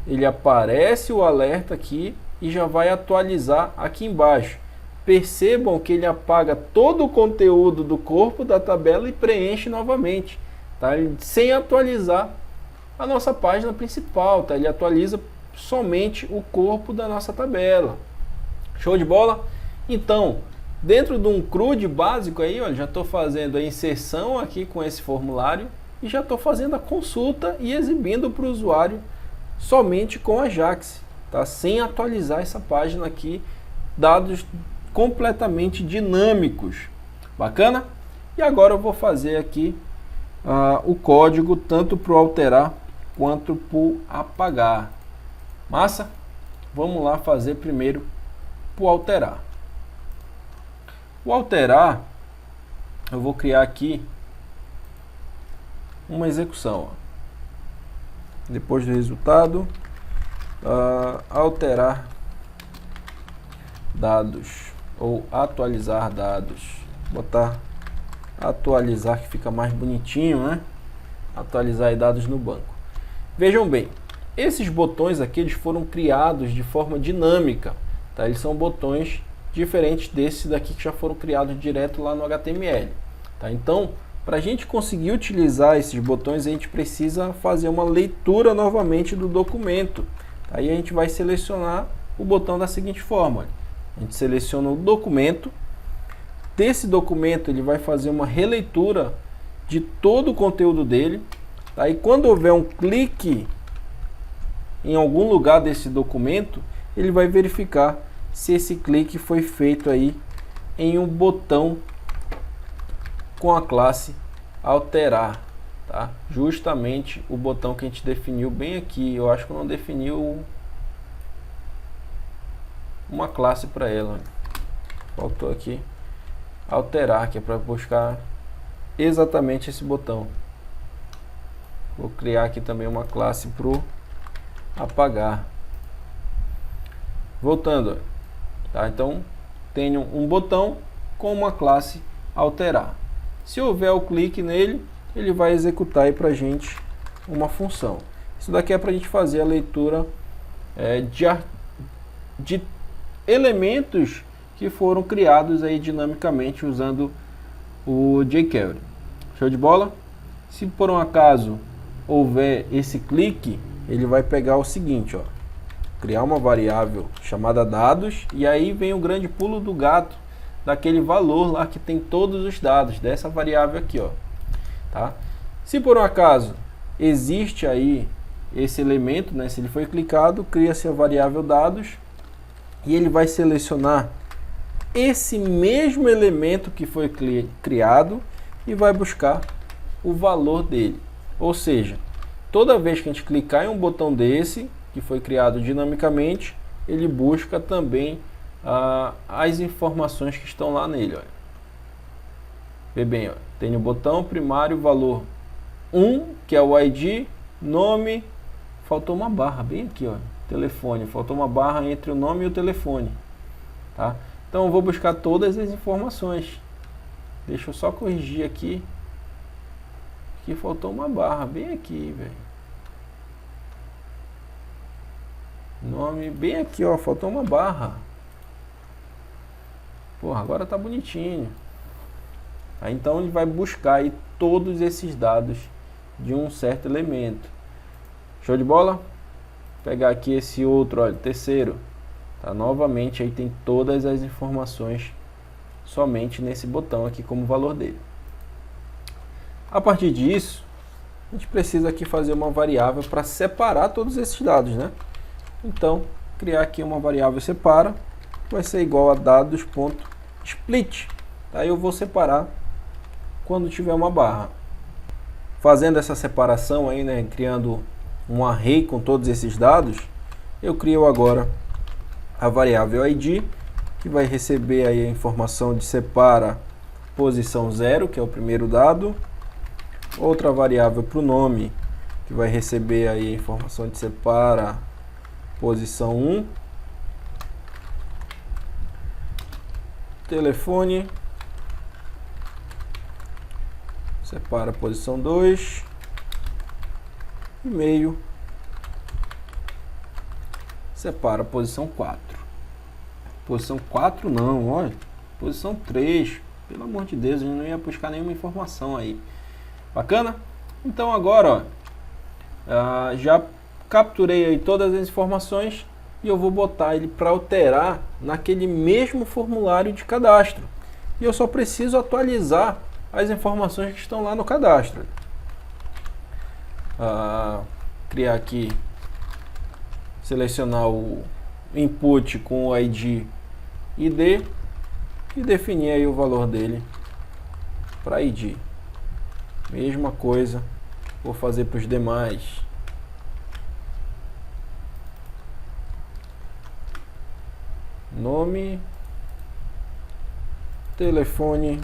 ele aparece o alerta aqui e já vai atualizar aqui embaixo. Percebam que ele apaga todo o conteúdo do corpo da tabela e preenche novamente, tá? Sem atualizar a nossa página principal, tá? Ele atualiza somente o corpo da nossa tabela. Show de bola? Então, dentro de um CRUD básico aí, ó, já estou fazendo a inserção aqui com esse formulário e já estou fazendo a consulta e exibindo para o usuário somente com Ajax, tá? Sem atualizar essa página aqui, dados completamente dinâmicos. Bacana? E agora eu vou fazer aqui o código tanto para o alterar quanto para o apagar. Massa? Vamos lá fazer primeiro para o alterar. O alterar, eu vou criar aqui uma execução. Ó. Depois do resultado, alterar dados ou atualizar dados. Botar atualizar que fica mais bonitinho, né? Atualizar dados no banco. Vejam bem, esses botões aqui eles foram criados de forma dinâmica, tá? Eles são botões diferentes desses daqui que já foram criados direto lá no HTML, tá? Então, para a gente conseguir utilizar esses botões, a gente precisa fazer uma leitura novamente do documento. Aí a gente vai selecionar o botão da seguinte forma: a gente seleciona o documento. Desse documento ele vai fazer uma releitura de todo o conteúdo dele. Aí quando houver um clique em algum lugar desse documento, ele vai verificar se esse clique foi feito aí em um botão com a classe alterar, tá? Justamente o botão que a gente definiu bem aqui. Eu acho que não definiu uma classe para ela. Faltou aqui alterar, que é para buscar exatamente esse botão. Vou criar aqui também uma classe para o apagar. Voltando, tá? Então tenho um botão com uma classe alterar. Se houver o clique nele, ele vai executar aí para a gente uma função. Isso daqui é para a gente fazer a leitura de elementos que foram criados aí dinamicamente usando o jQuery. Show de bola? Se por um acaso houver esse clique, ele vai pegar o seguinte, ó, criar uma variável chamada dados, e aí vem o grande pulo do gato daquele valor lá que tem todos os dados dessa variável aqui, ó, tá? Se por um acaso existe aí esse elemento, né, se ele foi clicado, cria-se a variável dados e ele vai selecionar esse mesmo elemento que foi criado e vai buscar o valor dele. Ou seja, toda vez que a gente clicar em um botão desse que foi criado dinamicamente, ele busca também as informações que estão lá nele. Olha. Vê bem, ó, tem o botão primário valor 1, que é o ID, nome, faltou uma barra bem aqui, ó, telefone, faltou uma barra entre o nome e o telefone, tá? Então eu vou buscar todas as informações. Deixa eu só corrigir aqui, que faltou uma barra bem aqui, velho. Nome bem aqui, ó, faltou uma barra. Porra, agora tá bonitinho. Aí, então ele vai buscar aí todos esses dados de um certo elemento. Show de bola? Vou pegar aqui esse outro, olha, terceiro. Tá? Novamente aí tem todas as informações somente nesse botão aqui como valor dele. A partir disso, a gente precisa aqui fazer uma variável para separar todos esses dados, né? Então, criar aqui uma variável separa, vai ser igual a dados.split. Aí eu vou separar quando tiver uma barra. Fazendo essa separação aí, né, criando um array com todos esses dados, eu crio agora a variável id, que vai receber aí a informação de separa posição 0, que é o primeiro dado. Outra variável para o nome, que vai receber aí a informação de separa posição 1. Telefone, separa posição 2. E-mail, separa posição 4. Posição 4 não, olha. Posição 3. Pelo amor de Deus, a gente não ia buscar nenhuma informação aí. Bacana? Então agora, ó, já capturei aí todas as informações e eu vou botar ele para alterar naquele mesmo formulário de cadastro. E eu só preciso atualizar as informações que estão lá no cadastro. Criar aqui, selecionar o input com o ID ID e definir aí o valor dele para ID. Mesma coisa vou fazer para os demais. Nome, telefone,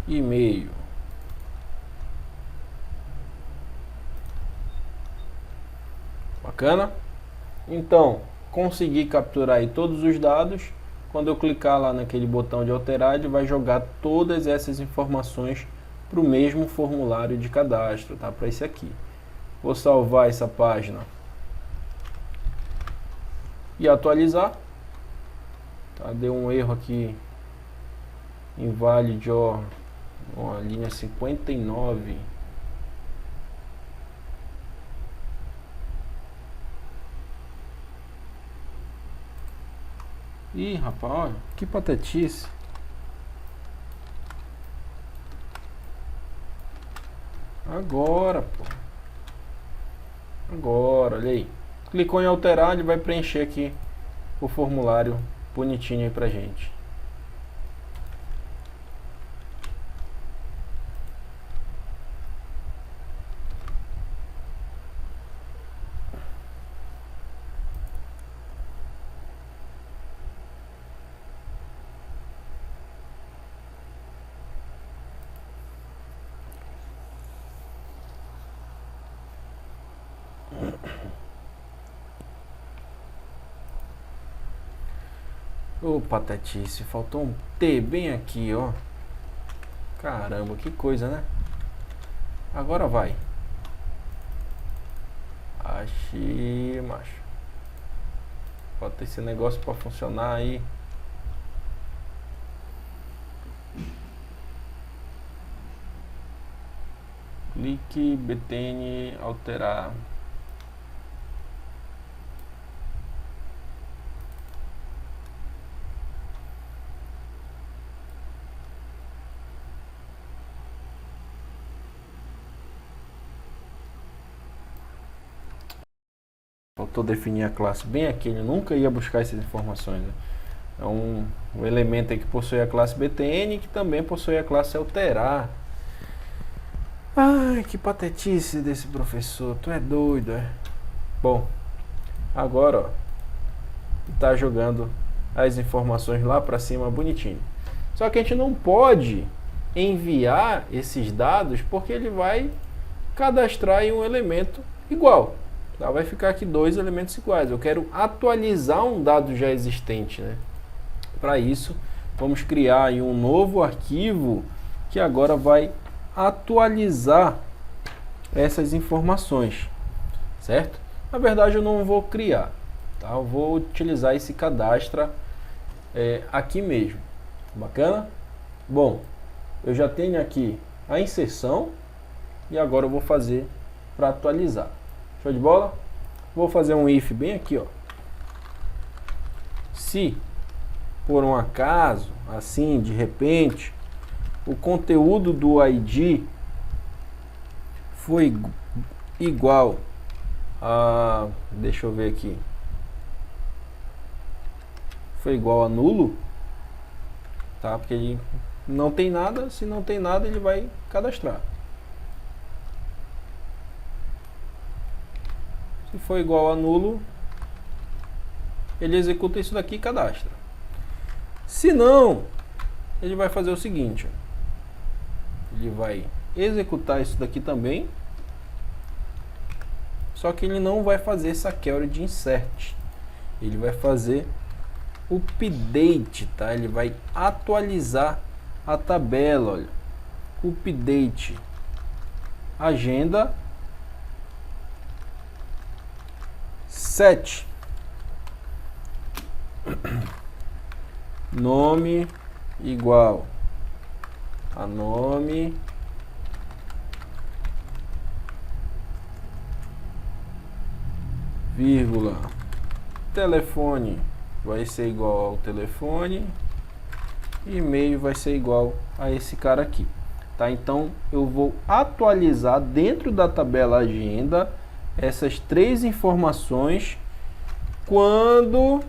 e-mail. Bacana? Então, consegui capturar aí todos os dados. Quando eu clicar lá naquele botão de alterar, ele vai jogar todas essas informações para o mesmo formulário de cadastro, tá? Para esse aqui. Vou salvar essa página e atualizar. Tá? Deu um erro aqui, invalid, ó, linha 59. Ih, rapaz, olha, que patetice. Agora, pô. Agora, olha aí. Clicou em alterar, ele vai preencher aqui o formulário bonitinho aí pra gente. Ô, patetice, faltou um T bem aqui, ó. Caramba, que coisa, né? Agora vai. Achei, macho. Bota esse negócio pra funcionar aí. Clique, btn, alterar. Faltou definir a classe bem aqui, eu nunca ia buscar essas informações, né? É um elemento aí que possui a classe btn, que também possui a classe alterar. Ai, que patetice desse professor, tu é doido, é? Bom, agora, ó, tá jogando as informações lá para cima bonitinho. Só que a gente não pode enviar esses dados porque ele vai cadastrar em um elemento igual. Tá? Vai ficar aqui dois elementos iguais. Eu quero atualizar um dado já existente, né? Para isso, vamos criar aí um novo arquivo que agora vai atualizar essas informações, certo? Na verdade, eu não vou criar, tá? Eu vou utilizar esse cadastra aqui mesmo. Bacana? Bom, eu já tenho aqui a inserção e agora eu vou fazer para atualizar. Show de bola? Vou fazer um if bem aqui, ó. Se por um acaso, assim, de repente, o conteúdo do ID foi igual a, deixa eu ver aqui, foi igual a nulo, tá? Porque ele não tem nada, se não tem nada ele vai cadastrar. Se for igual a nulo, ele executa isso daqui e cadastra. Se não, ele vai fazer o seguinte, ó. Ele vai executar isso daqui também, só que ele não vai fazer essa query de insert. Ele vai fazer o update, tá? Ele vai atualizar a tabela, olha. Update agenda 7. Nome igual a nome vírgula telefone vai ser igual ao telefone, e-mail vai ser igual a esse cara aqui, tá? Então eu vou atualizar dentro da tabela agenda essas três informações quando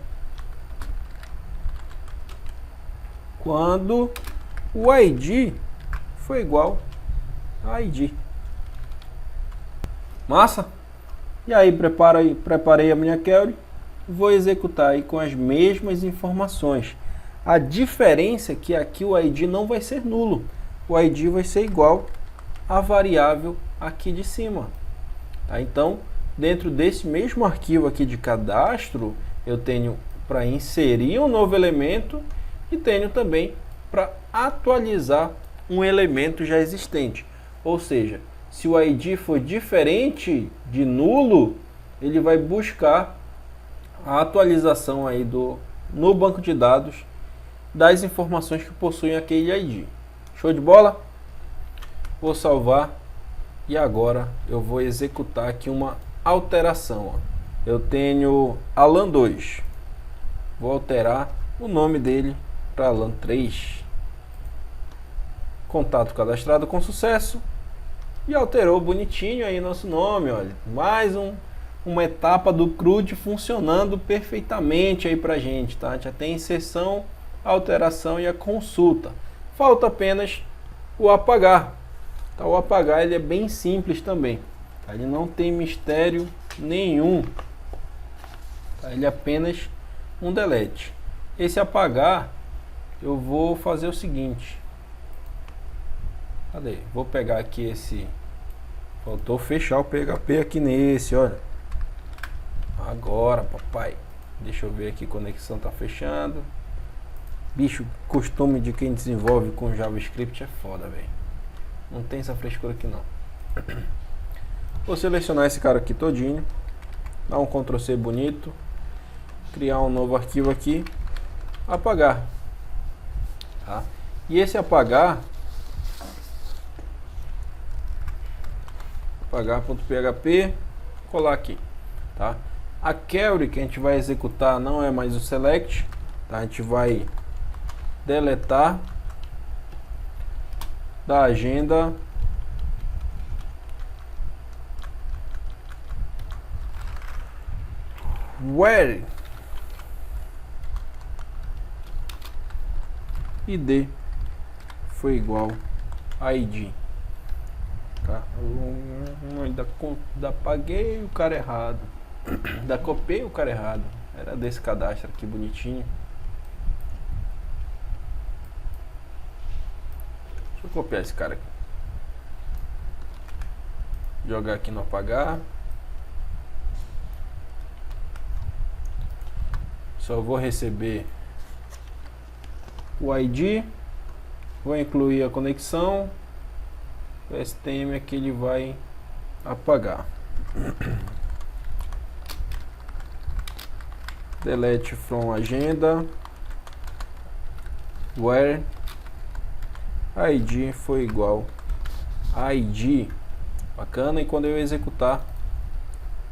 o ID foi igual a ID. Massa? E aí preparei a minha query, vou executar aí com as mesmas informações. A diferença é que aqui o ID não vai ser nulo, o ID vai ser igual à variável aqui de cima. Tá? Então, dentro desse mesmo arquivo aqui de cadastro, eu tenho para inserir um novo elemento e tenho também para atualizar um elemento já existente. Ou seja, se o ID for diferente de nulo, ele vai buscar a atualização aí no banco de dados das informações que possuem aquele ID. Show de bola? Vou salvar e agora eu vou executar aqui uma alteração. Ó. Eu tenho Alan 2. Vou alterar o nome dele para Alan 3. Contato cadastrado com sucesso. E alterou bonitinho aí nosso nome, olha. Mais uma etapa do CRUD funcionando perfeitamente aí pra gente, tá? Já tem inserção, alteração e a consulta. Falta apenas o apagar. Tá? O apagar ele é bem simples também. Tá? Ele não tem mistério nenhum. Tá? Ele é apenas um delete. Esse apagar, eu vou fazer o seguinte. Cadê? Vou pegar aqui esse... Faltou fechar o PHP aqui nesse, olha. Agora, papai. Deixa eu ver aqui, conexão tá fechando. Bicho, costume de quem desenvolve com JavaScript é foda, velho. Não tem essa frescura aqui não. Vou selecionar esse cara aqui todinho. Dar um Ctrl C bonito. Criar um novo arquivo aqui. Apagar. Tá? E esse apagar... apagar.php, colar aqui, tá? A query que a gente vai executar não é mais o select, tá? A gente vai deletar da agenda where id foi igual a id. Tá? Ainda paguei o cara errado. Ainda copiei o cara errado. Era desse cadastro aqui bonitinho. Deixa eu copiar esse cara aqui. Jogar aqui no apagar. Só vou receber o ID. Vou incluir a conexão. O STM aqui ele vai apagar. Delete from agenda where ID foi igual a ID. Bacana. E quando eu executar,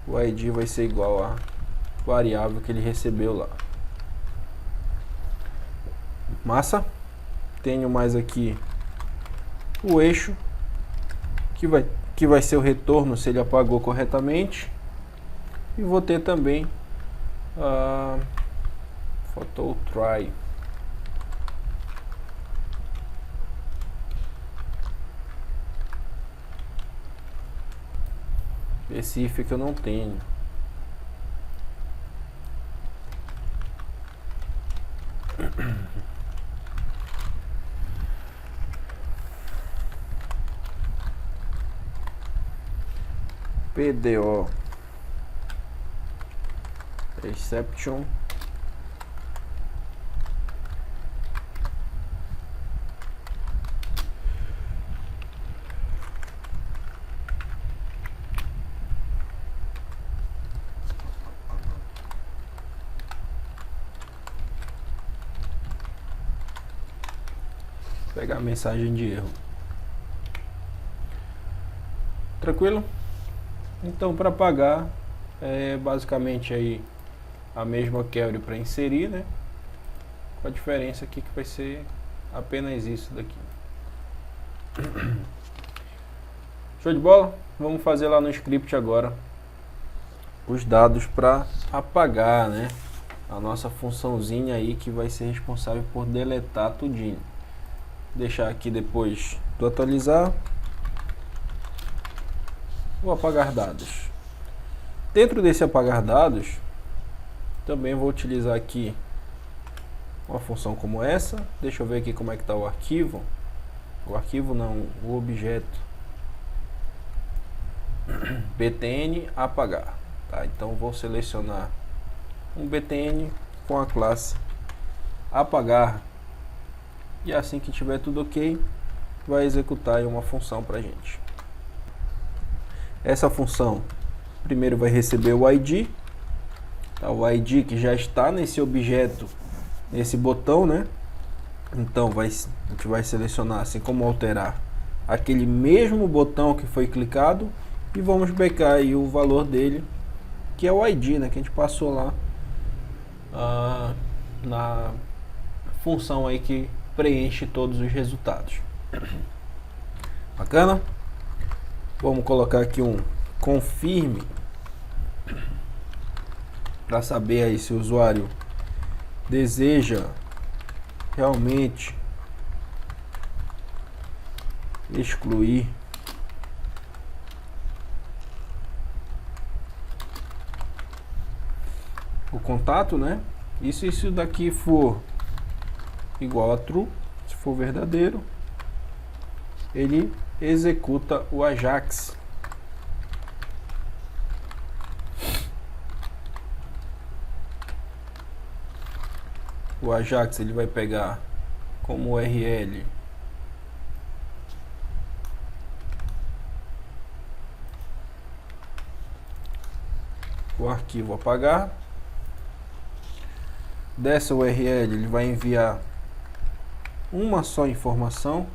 o ID vai ser igual a variável que ele recebeu lá. Massa. Tenho mais aqui o eixo, que vai ser o retorno se ele apagou corretamente. E vou ter também faltou o try. Esse if que eu não tenho. PDO exception pegar a mensagem de erro. Tranquilo? Então, para apagar é basicamente aí a mesma query para inserir, né? Com a diferença aqui que vai ser apenas isso daqui. Show de bola? Vamos fazer lá no script agora os dados para apagar, né? A nossa funçãozinha aí que vai ser responsável por deletar tudinho. Deixar aqui depois do atualizar o apagar dados. Dentro desse apagar dados também vou utilizar aqui uma função como essa. Deixa eu ver aqui como é que está o arquivo. O arquivo não, o objeto btn apagar, tá? Então vou selecionar um btn com a classe apagar. E assim que tiver tudo ok, vai executar aí uma função para a gente. Essa função primeiro vai receber o ID, tá? O ID que já está nesse objeto, nesse botão, né? Então a gente vai selecionar, assim como alterar, aquele mesmo botão que foi clicado e vamos pegar aí o valor dele, que é o ID, né? Que a gente passou lá na função aí que preenche todos os resultados. Bacana? Vamos colocar aqui um confirme para saber aí se o usuário deseja realmente excluir o contato, né? E se isso daqui for igual a true, se for verdadeiro, ele executa o Ajax. O Ajax ele vai pegar como URL o arquivo apagar. Dessa URL ele vai enviar uma só informação,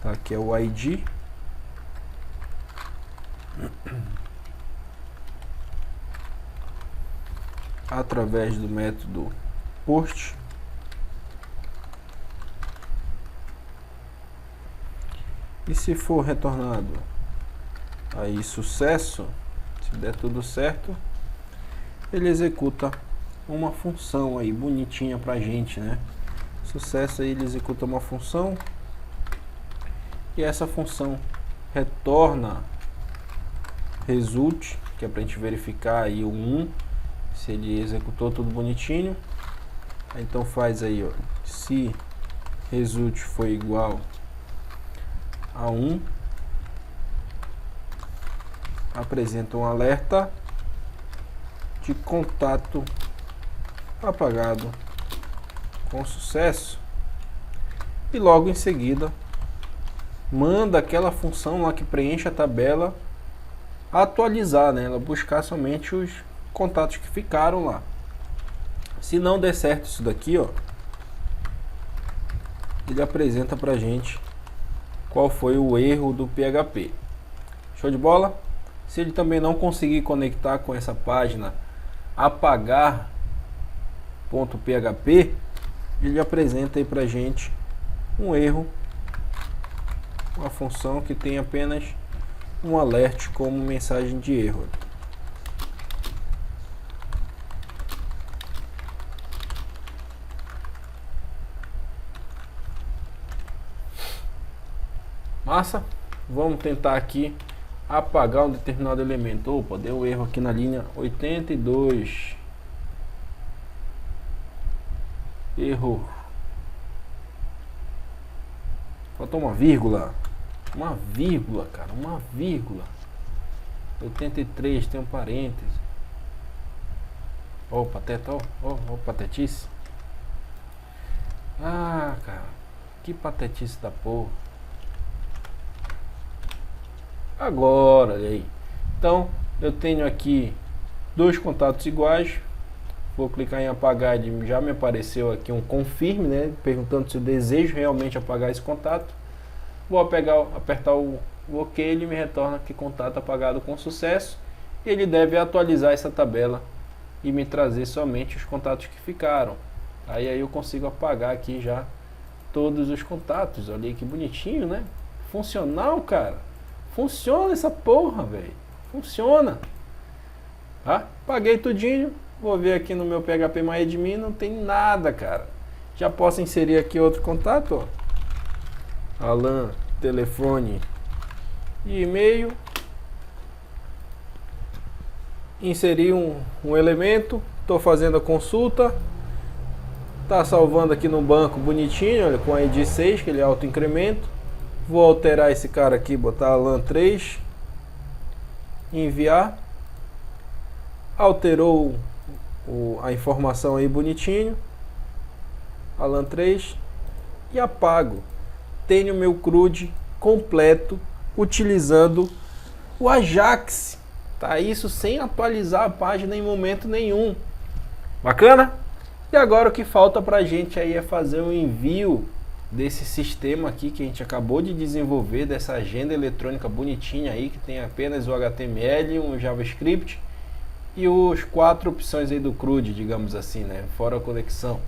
tá? Que é o ID. Através do método post. E se for retornado aí sucesso, se der tudo certo, ele executa uma função aí bonitinha pra gente, né? Sucesso, aí ele executa uma função e essa função retorna result, que é pra gente verificar aí o 1, se ele executou tudo bonitinho. Então faz aí, ó, se result foi igual a 1, apresenta um alerta de contato apagado com sucesso, e logo em seguida manda aquela função lá que preenche a tabela atualizar, né? Ela buscar somente os contatos que ficaram lá. Se não der certo isso daqui, ó, ele apresenta pra gente qual foi o erro do PHP. Show de bola? Se ele também não conseguir conectar com essa página apagar.php, ele apresenta aí pra gente um erro, uma função que tem apenas um alert como mensagem de erro. Massa? Vamos tentar aqui apagar um determinado elemento. Opa, deu erro aqui na linha 82. Erro. Faltou uma vírgula. Uma vírgula, cara. Uma vírgula. 83, tem um parêntese. Ó, pateta, ó, patetice. Ah, cara. Que patetice da porra. Agora, olha aí. Então, eu tenho aqui dois contatos iguais. Vou clicar em apagar, já me apareceu aqui um confirme, né? Perguntando se eu desejo realmente apagar esse contato. Vou apertar o OK, ele me retorna que contato apagado com sucesso. E ele deve atualizar essa tabela e me trazer somente os contatos que ficaram. Aí eu consigo apagar aqui já todos os contatos. Olha aí que bonitinho, né? Funcional, cara. Funciona essa porra, velho. Funciona. Tá? Paguei tudinho. Vou ver aqui no meu PHP MyAdmin, não tem nada, cara. Já posso inserir aqui outro contato, ó. Alan, telefone e e-mail. Inseri um elemento. Estou fazendo a consulta. Tá salvando aqui no banco bonitinho, olha, com a ID 6, que ele é auto-incremento. Vou alterar esse cara aqui, botar Alan 3. Enviar. Alterou a informação aí bonitinho. Alan 3. E apago. Tenho meu CRUD completo utilizando o Ajax. Tá, isso sem atualizar a página em momento nenhum. Bacana? E agora o que falta pra gente aí é fazer o envio desse sistema aqui que a gente acabou de desenvolver, dessa agenda eletrônica bonitinha aí, que tem apenas o HTML, um JavaScript e os 4 opções aí do CRUD, digamos assim, né? Fora a conexão.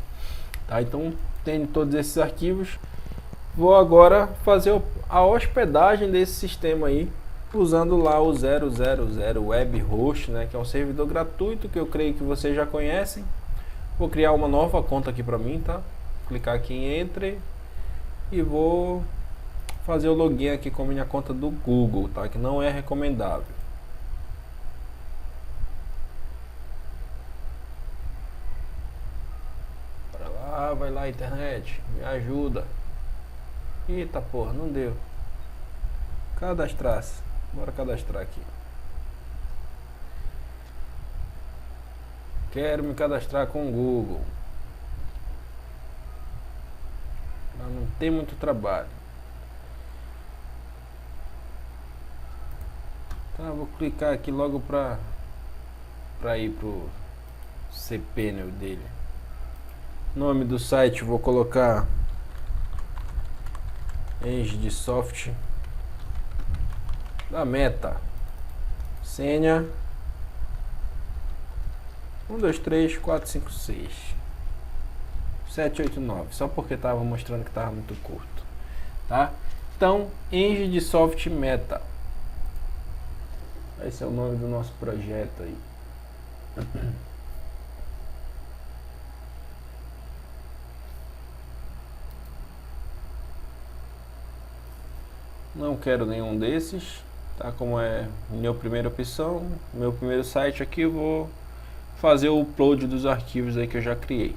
Tá, então tem todos esses arquivos. Vou agora fazer a hospedagem desse sistema aí, usando lá o 000 Web Host, né? Que é um servidor gratuito que eu creio que vocês já conhecem. Vou criar uma nova conta aqui para mim, tá? Clicar aqui em Entre e vou fazer o login aqui com a minha conta do Google, tá? Que não é recomendável. Bora lá, vai lá, internet, me ajuda. Eita porra, não deu. Cadastrar-se. Bora cadastrar aqui. Quero me cadastrar com o Google. Não tem muito trabalho. Tá, vou clicar aqui logo para ir pro cPanel dele. Nome do site vou colocar EngDsoft da Meta. Senha 1, 2, 3, 4, 5, 6, 7, 8, 9. Só porque estava mostrando que estava muito curto, tá? Então, EngDsoft Meta. Esse é o nome do nosso projeto aí. Não quero nenhum desses, tá? Como é minha primeira opção, meu primeiro site aqui, eu vou fazer o upload dos arquivos aí que eu já criei.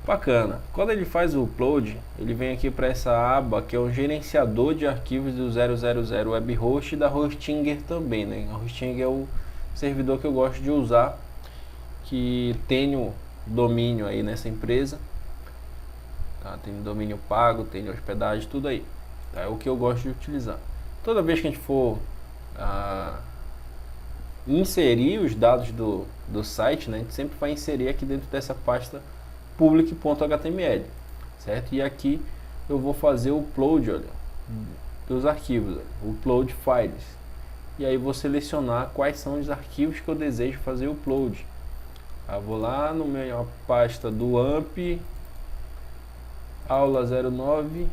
Bacana. Quando ele faz o upload, ele vem aqui para essa aba que é o gerenciador de arquivos do 000 Web Host e da Hostinger também, né? A Hostinger é o servidor que eu gosto de usar, que tenho domínio aí nessa empresa. Tá, tem domínio pago, tem hospedagem, tudo aí. Tá, é o que eu gosto de utilizar. Toda vez que a gente for inserir os dados do site, né, a gente sempre vai inserir aqui dentro dessa pasta public.html, certo? E aqui eu vou fazer o upload, olha, dos arquivos, upload files. E aí vou selecionar quais são os arquivos que eu desejo fazer o upload. Vou lá no minha pasta do AMP aula 09,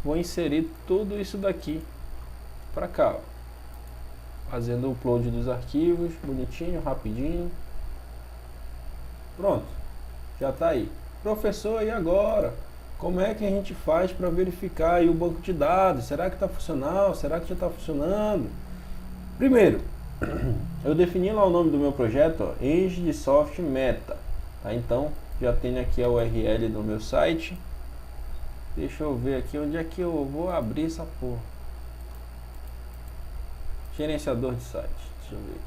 vou inserir tudo isso daqui para cá, ó. Fazendo o upload dos arquivos, bonitinho, rapidinho. Pronto, já está aí. Professor, e agora? Como é que a gente faz para verificar aí o banco de dados? Será que está funcional? Será que já está funcionando? Primeiro, eu defini lá o nome do meu projeto, ó, EngSoft Meta. Tá? Então, já tenho aqui a URL do meu site. Deixa eu ver aqui onde é que eu vou abrir essa porra. Gerenciador de site. Deixa eu ver aqui.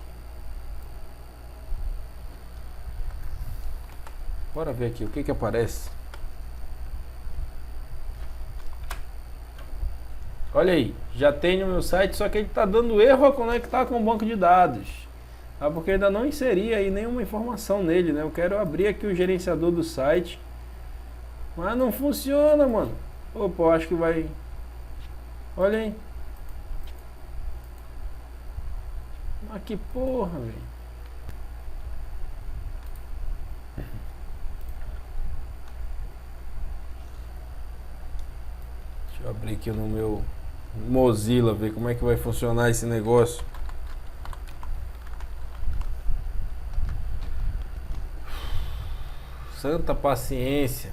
Bora ver aqui o que aparece. Olha aí, já tenho o meu site, só que ele está dando erro a conectar com o banco de dados. Tá? Porque ainda não inseri aí nenhuma informação nele, né? Eu quero abrir aqui o gerenciador do site. Mas não funciona, mano. Opa, eu acho que vai... Olha aí. Mas que porra, velho. Deixa eu abrir aqui no meu Mozilla, ver como é que vai funcionar esse negócio. Santa paciência.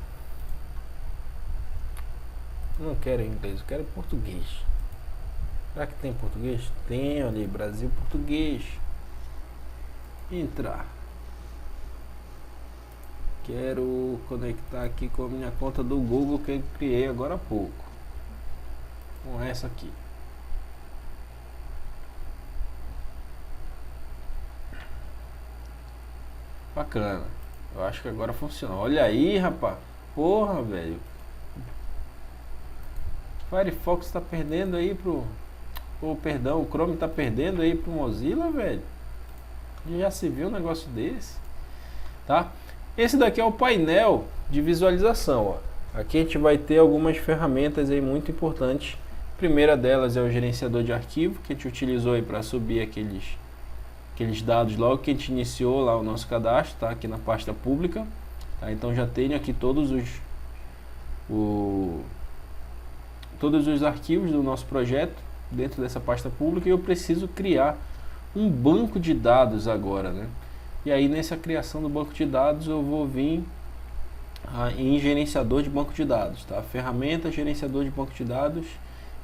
Não quero inglês, eu quero português. Será que tem português? Tem ali, Brasil português. Entrar. Quero conectar aqui com a minha conta do Google que eu criei agora há pouco. Com essa aqui. Bacana. Eu acho que agora funciona. Olha aí, rapaz. Porra, velho. Firefox tá perdendo aí pro... perdão, o Chrome tá perdendo aí pro Mozilla, velho. Já se viu um negócio desse? Tá? Esse daqui é o painel de visualização, ó. Aqui a gente vai ter algumas ferramentas aí muito importantes. A primeira delas é o gerenciador de arquivo, que a gente utilizou aí para subir aqueles dados logo que a gente iniciou lá o nosso cadastro, tá? Aqui na pasta pública. Tá? Então já tenho aqui todos os arquivos do nosso projeto dentro dessa pasta pública, e eu preciso criar um banco de dados agora, né? E aí nessa criação do banco de dados eu vou vir em gerenciador de banco de dados, tá? Ferramenta gerenciador de banco de dados,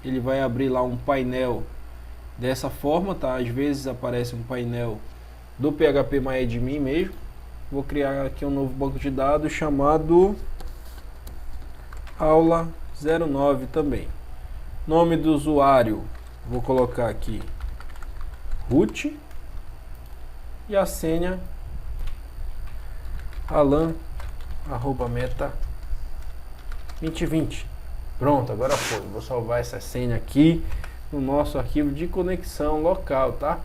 ele vai abrir lá um painel dessa forma, tá? Às vezes aparece um painel do PHPMyAdmin mesmo. Vou criar aqui um novo banco de dados chamado aula 09 também. Nome do usuário, vou colocar aqui root, e a senha alan@meta2020. Pronto, agora foi. Vou salvar essa senha aqui no nosso arquivo de conexão local, tá?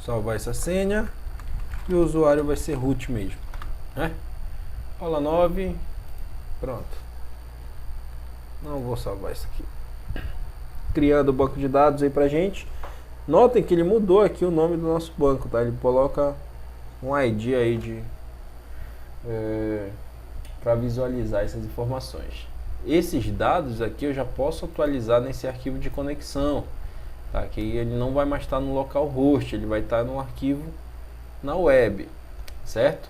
Salvar essa senha e o usuário vai ser root mesmo, né? Aula 9. Pronto. Não vou salvar isso aqui. Criando o banco de dados aí pra gente. Notem que ele mudou aqui o nome do nosso banco, tá? Ele coloca um ID aí para visualizar essas informações. Esses dados aqui eu já posso atualizar nesse arquivo de conexão, tá? Que ele não vai mais estar no localhost, ele vai estar no arquivo na web, certo?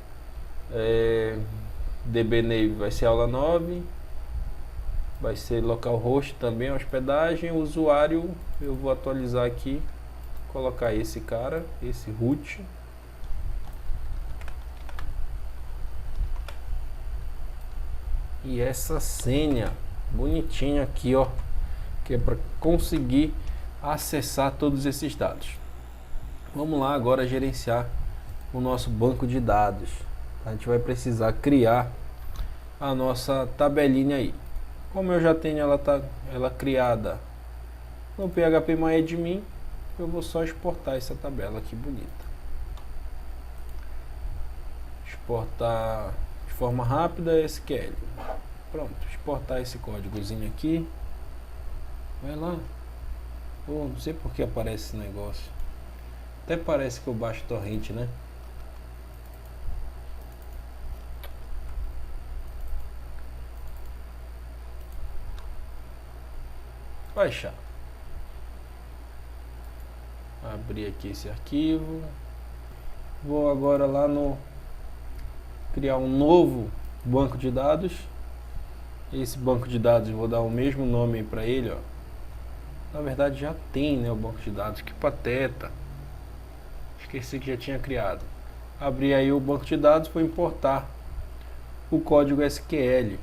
DBNave vai ser aula 9, vai ser localhost também, hospedagem. O usuário eu vou atualizar aqui, colocar esse cara, esse root. E essa senha bonitinha aqui, ó, que é para conseguir acessar todos esses dados. Vamos lá agora gerenciar o nosso banco de dados. A gente vai precisar criar a nossa tabelinha aí. Como eu já tenho ela criada no PHPMyAdmin, eu vou só exportar essa tabela aqui bonita. Exportar de forma rápida SQL. Pronto, exportar esse códigozinho aqui. Vai lá. Pô, não sei por que aparece esse negócio. Até parece que eu baixo torrent, né? Baixar. Abrir aqui esse arquivo. Vou agora lá no criar um novo banco de dados. Esse banco de dados eu vou dar o mesmo nome para ele, ó. Na verdade já tem, né, o banco de dados. Que pateta. Esqueci que já tinha criado. Abri aí o banco de dados, vou importar o código SQL,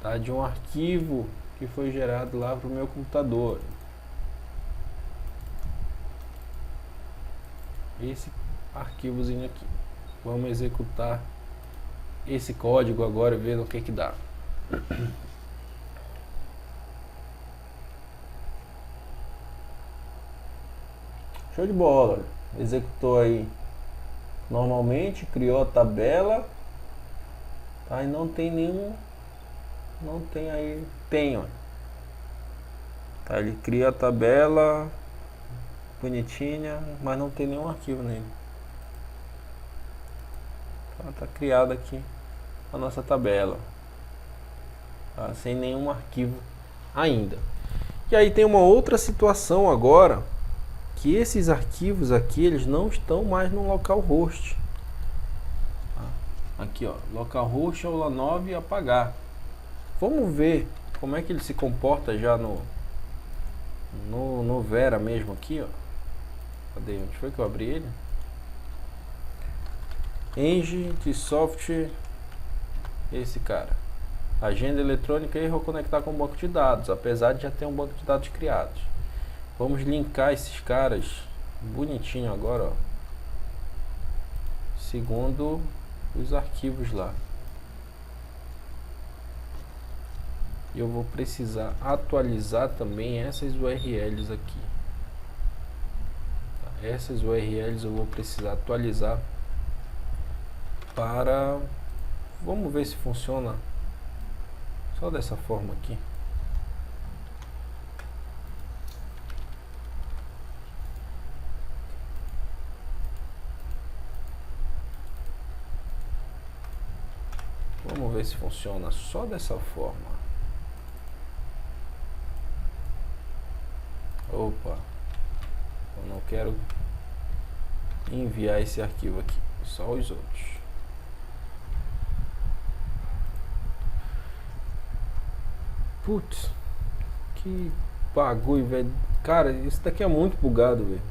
tá, de um arquivo que foi gerado lá para o meu computador. Esse arquivozinho aqui. Vamos executar esse código agora e ver o que que dá. Show de bola. Executou aí normalmente, criou a tabela, tá? E não tem nenhum, não tem aí, tem, ó. Tá, ele cria a tabela bonitinha, mas não tem nenhum arquivo nele. Tá criada aqui a nossa tabela, tá? Sem nenhum arquivo ainda. E aí tem uma outra situação agora, que esses arquivos aqui, eles não estão mais no localhost. Aqui, ó, localhost aula9 apagar. Vamos ver como é que ele se comporta já no Vera mesmo aqui, ó. Cadê? Onde foi que eu abri ele? Eng de software, esse cara. Agenda eletrônica e reconectar com o banco de dados, apesar de já ter um banco de dados criados. Vamos linkar esses caras bonitinho agora, ó, segundo os arquivos lá. E eu vou precisar atualizar também essas URLs aqui. Essas URLs eu vou precisar atualizar para... Vamos ver se funciona só dessa forma aqui. Vamos ver se funciona só dessa forma. Opa, eu não quero enviar esse arquivo aqui, só os outros. Putz, que bagulho, velho. Cara, isso daqui é muito bugado, velho.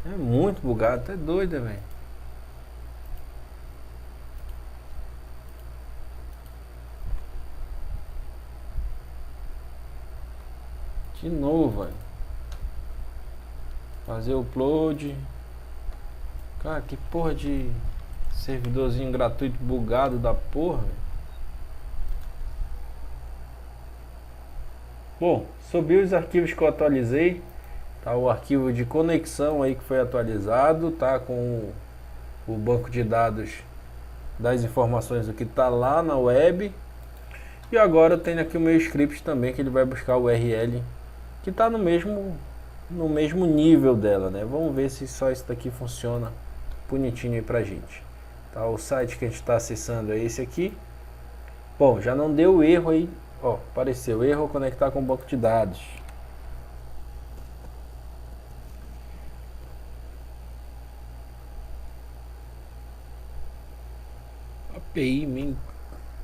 É muito bugado, até doido, velho. De novo, velho. Fazer o upload. Cara, que porra de servidorzinho gratuito bugado da porra, velho. Bom, subiu os arquivos que eu atualizei. Tá, o arquivo de conexão aí que foi atualizado, tá, com o banco de dados das informações do que tá lá na web. E agora eu tenho aqui o meu script também, que ele vai buscar o URL que tá no mesmo nível dela, né? Vamos ver se só isso daqui funciona bonitinho aí pra gente. Tá, o site que a gente está acessando é esse aqui. Bom, já não deu erro aí, ó, apareceu erro conectar com o banco de dados. API,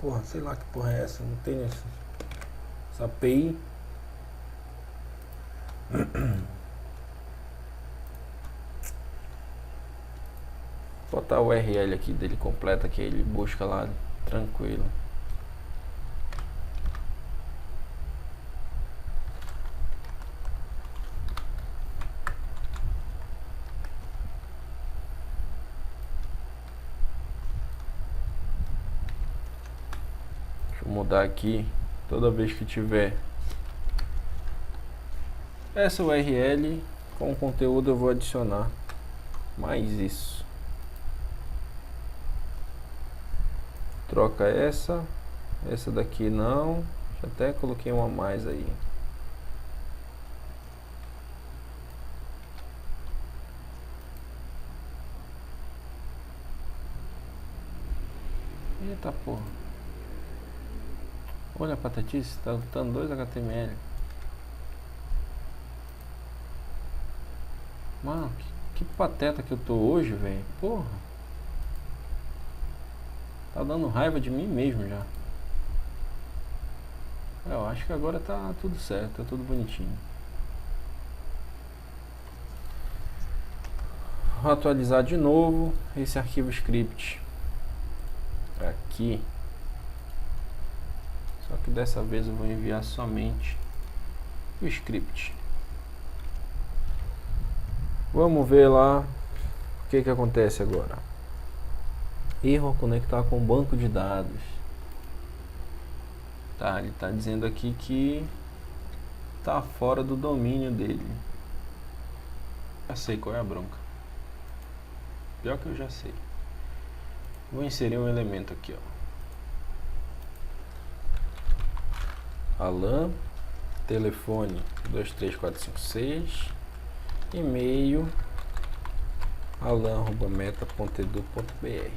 porra, sei lá que porra é essa, não tem essa API. Botar o URL aqui dele completa, que ele busca lá tranquilo. Deixa eu mudar aqui. Toda vez que tiver essa URL com o conteúdo, eu vou adicionar mais isso. troca essa daqui não, já até coloquei uma a mais aí. Eita porra, olha a patetice, tá botando 2 HTML. Mano, que pateta que eu tô hoje, velho. Porra, tá dando raiva de mim mesmo já. Eu acho que agora tá tudo certo, tá tudo bonitinho. Vou atualizar de novo esse arquivo script aqui. Só que dessa vez eu vou enviar somente o script. Vamos ver lá o que acontece agora. Erro ao conectar com o banco de dados. Tá, ele tá dizendo aqui que tá fora do domínio dele. Já sei qual é a bronca. Pior que eu já sei. Vou inserir um elemento aqui, ó. Alan, telefone 23456, e-mail alan@meta.edu.br.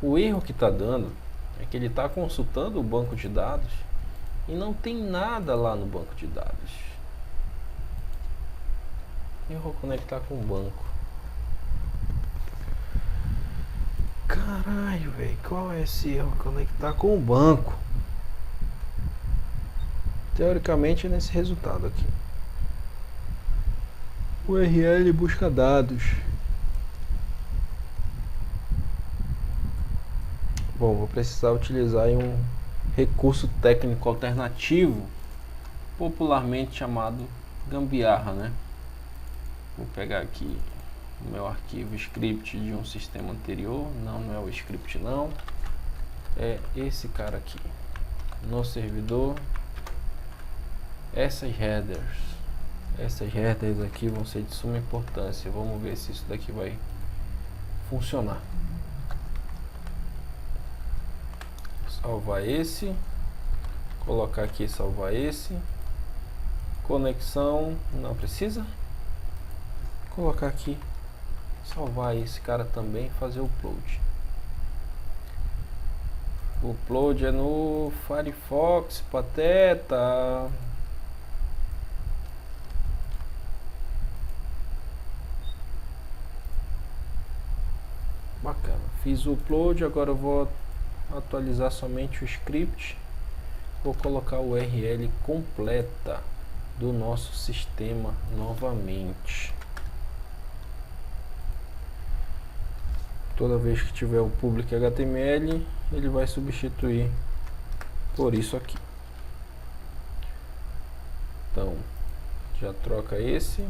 O erro que está dando é que ele está consultando o banco de dados e não tem nada lá no banco de dados. Eu vou conectar com o banco. Caralho, velho, qual é esse erro? Conectar com o banco. Teoricamente é nesse resultado aqui. URL busca dados. Bom, vou precisar utilizar um recurso técnico alternativo, popularmente chamado gambiarra, né? Vou pegar aqui o meu arquivo script de um sistema anterior. Não é o script não. É esse cara aqui. No servidor. Essas headers aqui vão ser de suma importância. Vamos ver se isso daqui vai funcionar. Salvar esse. Colocar aqui salvar esse. Conexão não precisa. Colocar aqui salvar esse cara também, fazer o upload. O upload é no Firefox, pateta. Bacana, fiz o upload, agora eu vou atualizar somente o script. Vou colocar o URL completa do nosso sistema novamente. Toda vez que tiver o public HTML, ele vai substituir por isso aqui. Então, já troca esse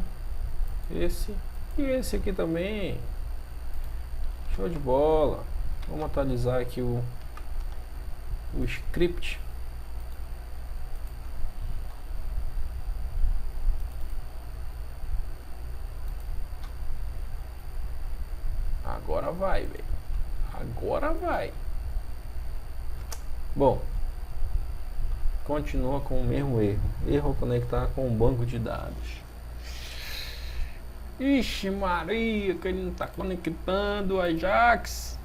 e esse aqui também. Show de bola. Vamos atualizar aqui o script. Agora vai, velho. Agora vai. Bom, continua com o mesmo erro. Erro conectar com o banco de dados. Ixi Maria, que ele não está conectando o Ajax.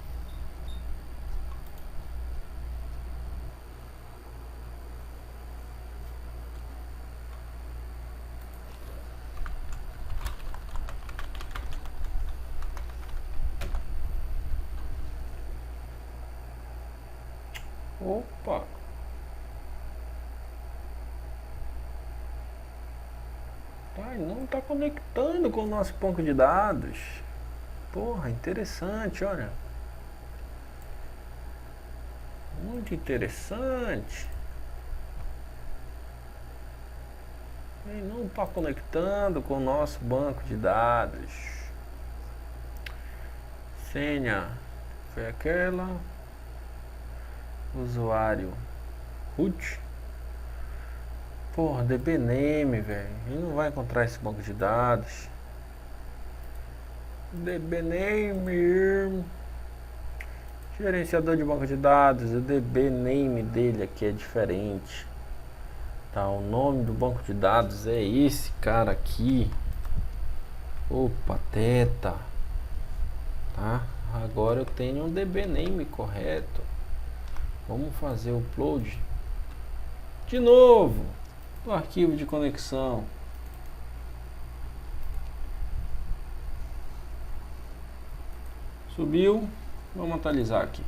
Opa. Não está conectando com o nosso banco de dados. Porra, interessante, olha. Muito interessante. Ele não está conectando com o nosso banco de dados. Senha foi aquela. Usuário root. Porra, dbname, velho. Ele não vai encontrar esse banco de dados. dbname. Gerenciador de banco de dados, o DB name dele aqui é diferente. Tá, o nome do banco de dados é esse cara aqui. O Pateta. Tá? Agora eu tenho um DB name correto. Vamos fazer o upload de novo do arquivo de conexão. Subiu. Vamos atualizar aqui.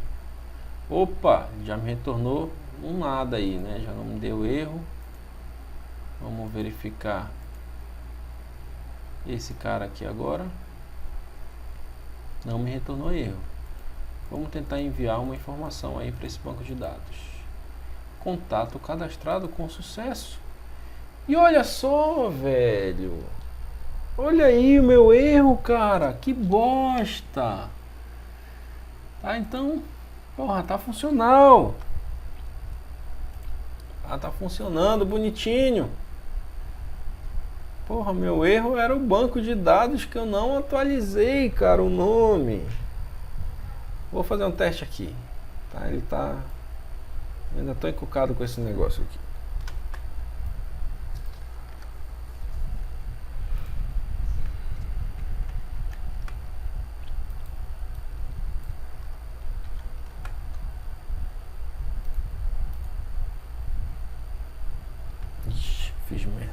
Opa, já me retornou um nada aí, né? Já não me deu erro. Vamos verificar esse cara aqui agora. Não me retornou erro. Vamos tentar enviar uma informação aí para esse banco de dados. Contato cadastrado com sucesso. E olha só, velho. Olha aí o meu erro, cara. Que bosta. Tá, então, porra, tá funcional. Tá funcionando bonitinho. Porra, meu erro era o banco de dados que eu não atualizei, cara, o nome. Vou fazer um teste aqui. Tá, ele tá... Eu ainda tô encucado com esse negócio aqui. Ixi, fiz merda.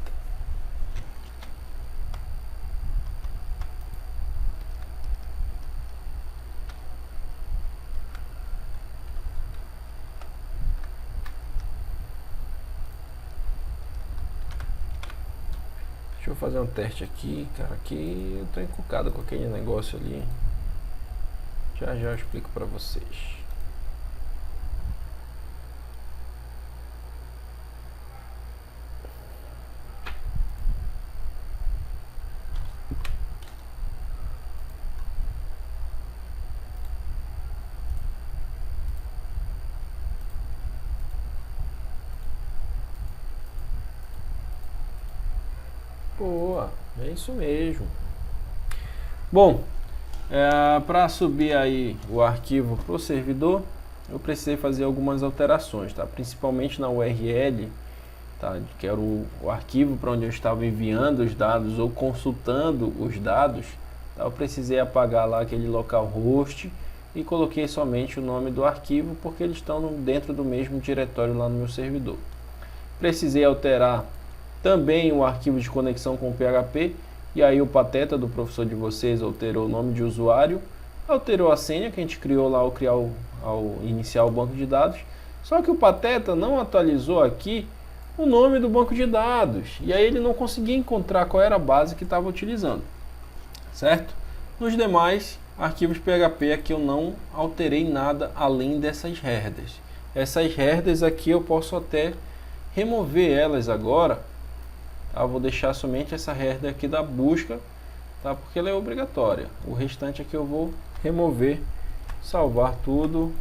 Deixa eu fazer um teste aqui, cara, aqui eu tô encucado com aquele negócio ali. Já eu explico pra vocês. Boa, é isso mesmo. Bom, para subir aí o arquivo para o servidor, eu precisei fazer algumas alterações, tá? Principalmente na URL, tá? Que era o arquivo para onde eu estava enviando os dados ou consultando os dados, tá? Eu precisei apagar lá aquele localhost e coloquei somente o nome do arquivo, porque eles estão dentro do mesmo diretório lá no meu servidor. Precisei alterar também o arquivo de conexão com o PHP, e aí o Pateta do professor de vocês alterou o nome de usuário, alterou a senha que a gente criou lá ao iniciar o banco de dados, só que o Pateta não atualizou aqui o nome do banco de dados, e aí ele não conseguia encontrar qual era a base que estava utilizando, certo? Nos demais arquivos PHP aqui eu não alterei nada além dessas herders. Essas herders aqui eu posso até remover elas agora. Vou deixar somente essa herder aqui da busca, tá? Porque ela é obrigatória. O restante aqui eu vou remover, salvar tudo,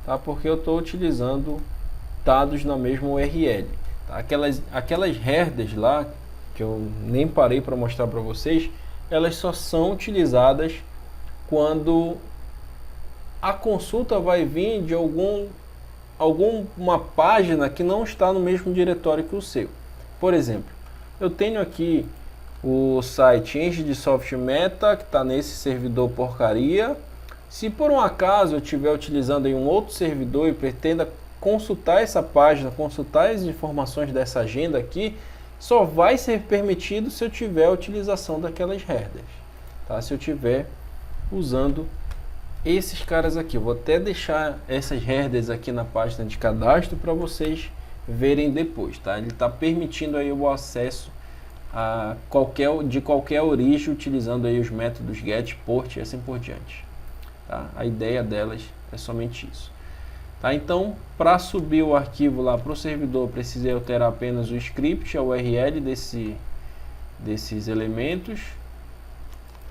tá? Porque eu estou utilizando dados na mesma URL, tá? Aquelas herders lá, que eu nem parei para mostrar para vocês, elas só são utilizadas quando a consulta vai vir de alguma página que não está no mesmo diretório que o seu. Por exemplo, eu tenho aqui o site Engie Meta, que está nesse servidor porcaria. Se por um acaso eu estiver utilizando aí um outro servidor e pretenda consultar essa página, consultar as informações dessa agenda aqui, só vai ser permitido se eu tiver a utilização daquelas herders, tá? Se eu tiver usando esses caras aqui. Eu vou até deixar essas herders aqui na página de cadastro para vocês verem depois, tá? Ele está permitindo aí o acesso a qualquer origem, utilizando aí os métodos get, port e assim por diante, tá? A ideia delas é somente isso, tá? Então, para subir o arquivo lá para o servidor, precisei alterar apenas o script, a URL desses elementos.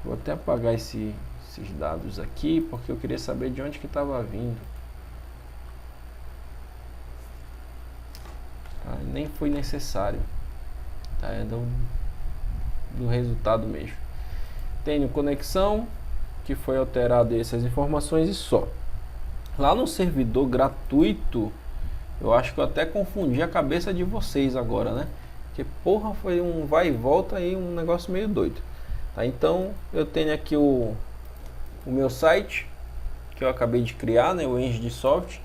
Vou até apagar esses dados aqui, porque eu queria saber de onde que estava vindo. Nem foi necessário, tá? É do resultado mesmo. Tenho conexão, que foi alterado essas informações e só. Lá no servidor gratuito, eu acho que eu até confundi a cabeça de vocês agora, né? Porque porra, foi um vai e volta aí, um negócio meio doido. Tá, então eu tenho aqui o meu site que eu acabei de criar, né, o EnGDsoft.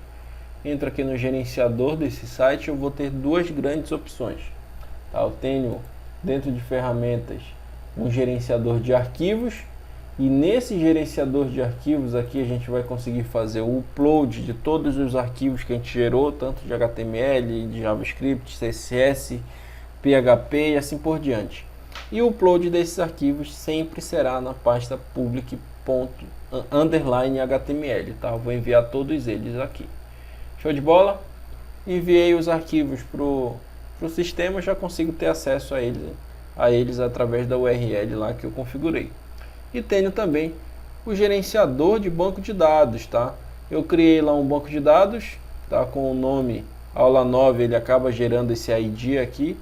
Entro aqui no gerenciador desse site, eu vou ter duas grandes opções. Tá, eu tenho dentro de ferramentas um gerenciador de arquivos, e nesse gerenciador de arquivos aqui a gente vai conseguir fazer o upload de todos os arquivos que a gente gerou, tanto de HTML, de JavaScript, CSS, PHP e assim por diante. E o upload desses arquivos sempre será na pasta public._html, tá? Eu vou enviar todos eles aqui. Show de bola? Enviei os arquivos para o sistema, já consigo ter acesso a eles através da URL lá que eu configurei. E tenho também o gerenciador de banco de dados, tá? Eu criei lá um banco de dados, tá? Com o nome aula 9, ele acaba gerando esse ID aqui,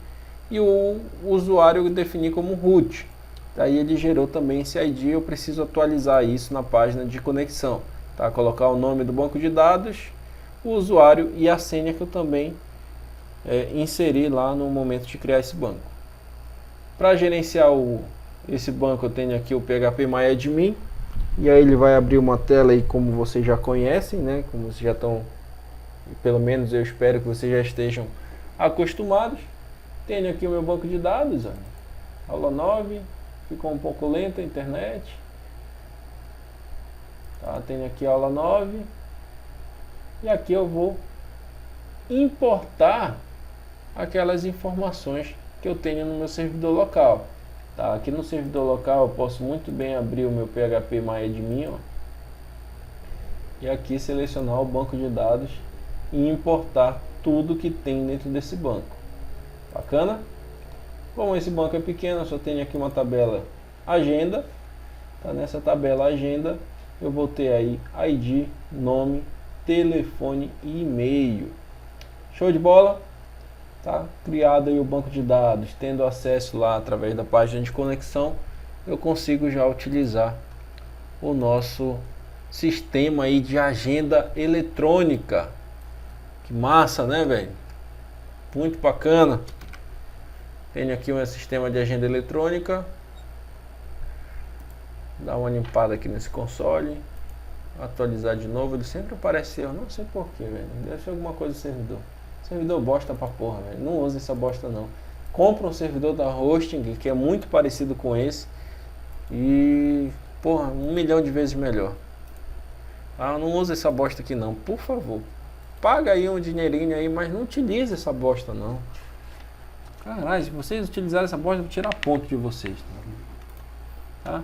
e o usuário eu defini como root. Daí ele gerou também esse ID, eu preciso atualizar isso na página de conexão, tá? Colocar o nome do banco de dados, o usuário e a senha que eu também inseri lá no momento de criar esse banco. Para gerenciar esse banco eu tenho aqui o phpMyAdmin, e aí ele vai abrir uma tela aí como vocês já conhecem, né? Como vocês já estão, pelo menos eu espero que vocês já estejam acostumados. Tenho aqui o meu banco de dados, ó. Aula 9, ficou um pouco lenta a internet. Tá, tenho aqui a aula 9, e aqui eu vou importar aquelas informações que eu tenho no meu servidor local. Tá, aqui no servidor local eu posso muito bem abrir o meu phpMyAdmin, ó, e aqui selecionar o banco de dados e importar tudo que tem dentro desse banco. Bacana? Bom, esse banco é pequeno, eu só tenho aqui uma tabela agenda. Tá, nessa tabela agenda eu vou ter aí ID, nome, telefone e e-mail. Show de bola? Tá? Criado aí o banco de dados, tendo acesso lá através da página de conexão, eu consigo já utilizar o nosso sistema aí de agenda eletrônica. Que massa, né, velho? Muito bacana. Tenho aqui o meu sistema de agenda eletrônica. Dá uma limpada aqui nesse console. Atualizar de novo, ele sempre aparece erro, não sei porquê, velho. Deve ser alguma coisa do servidor. Servidor bosta pra porra, velho. Não use essa bosta não. Compra um servidor da Hosting, que é muito parecido com esse. E, porra, 1 milhão de vezes melhor. Ah, não use essa bosta aqui não, por favor. Paga aí um dinheirinho aí, mas não utilize essa bosta não. Caralho, se vocês utilizarem essa bosta, eu vou tirar ponto de vocês. Tá?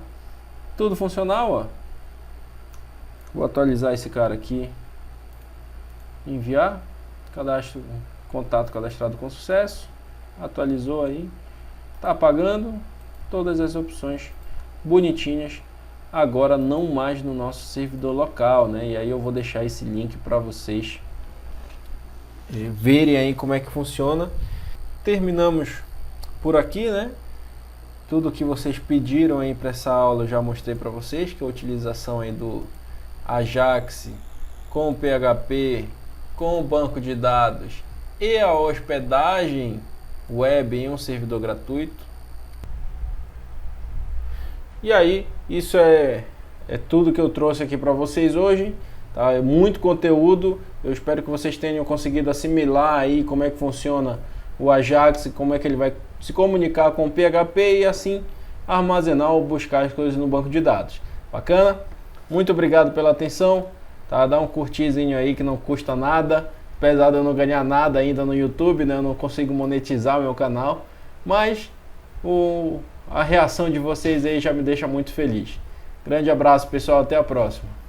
Tudo funcional, ó. Vou atualizar esse cara aqui. Enviar. Cadastro, contato cadastrado com sucesso. Atualizou aí. Tá apagando. Todas as opções bonitinhas. Agora não mais no nosso servidor local, né? E aí eu vou deixar esse link para vocês verem aí como é que funciona. Terminamos por aqui, né? Tudo que vocês pediram aí para essa aula eu já mostrei para vocês, que é a utilização aí do Ajax com o PHP, com o banco de dados e a hospedagem web em um servidor gratuito. E aí, isso é tudo que eu trouxe aqui para vocês hoje, tá? É muito conteúdo. Eu espero que vocês tenham conseguido assimilar aí como é que funciona o Ajax, como é que ele vai se comunicar com o PHP e assim armazenar ou buscar as coisas no banco de dados. Bacana? Muito obrigado pela atenção, tá? Dá um curtizinho aí que não custa nada, apesar de eu não ganhar nada ainda no YouTube, né? Eu não consigo monetizar o meu canal, mas a reação de vocês aí já me deixa muito feliz. Grande abraço, pessoal, até a próxima.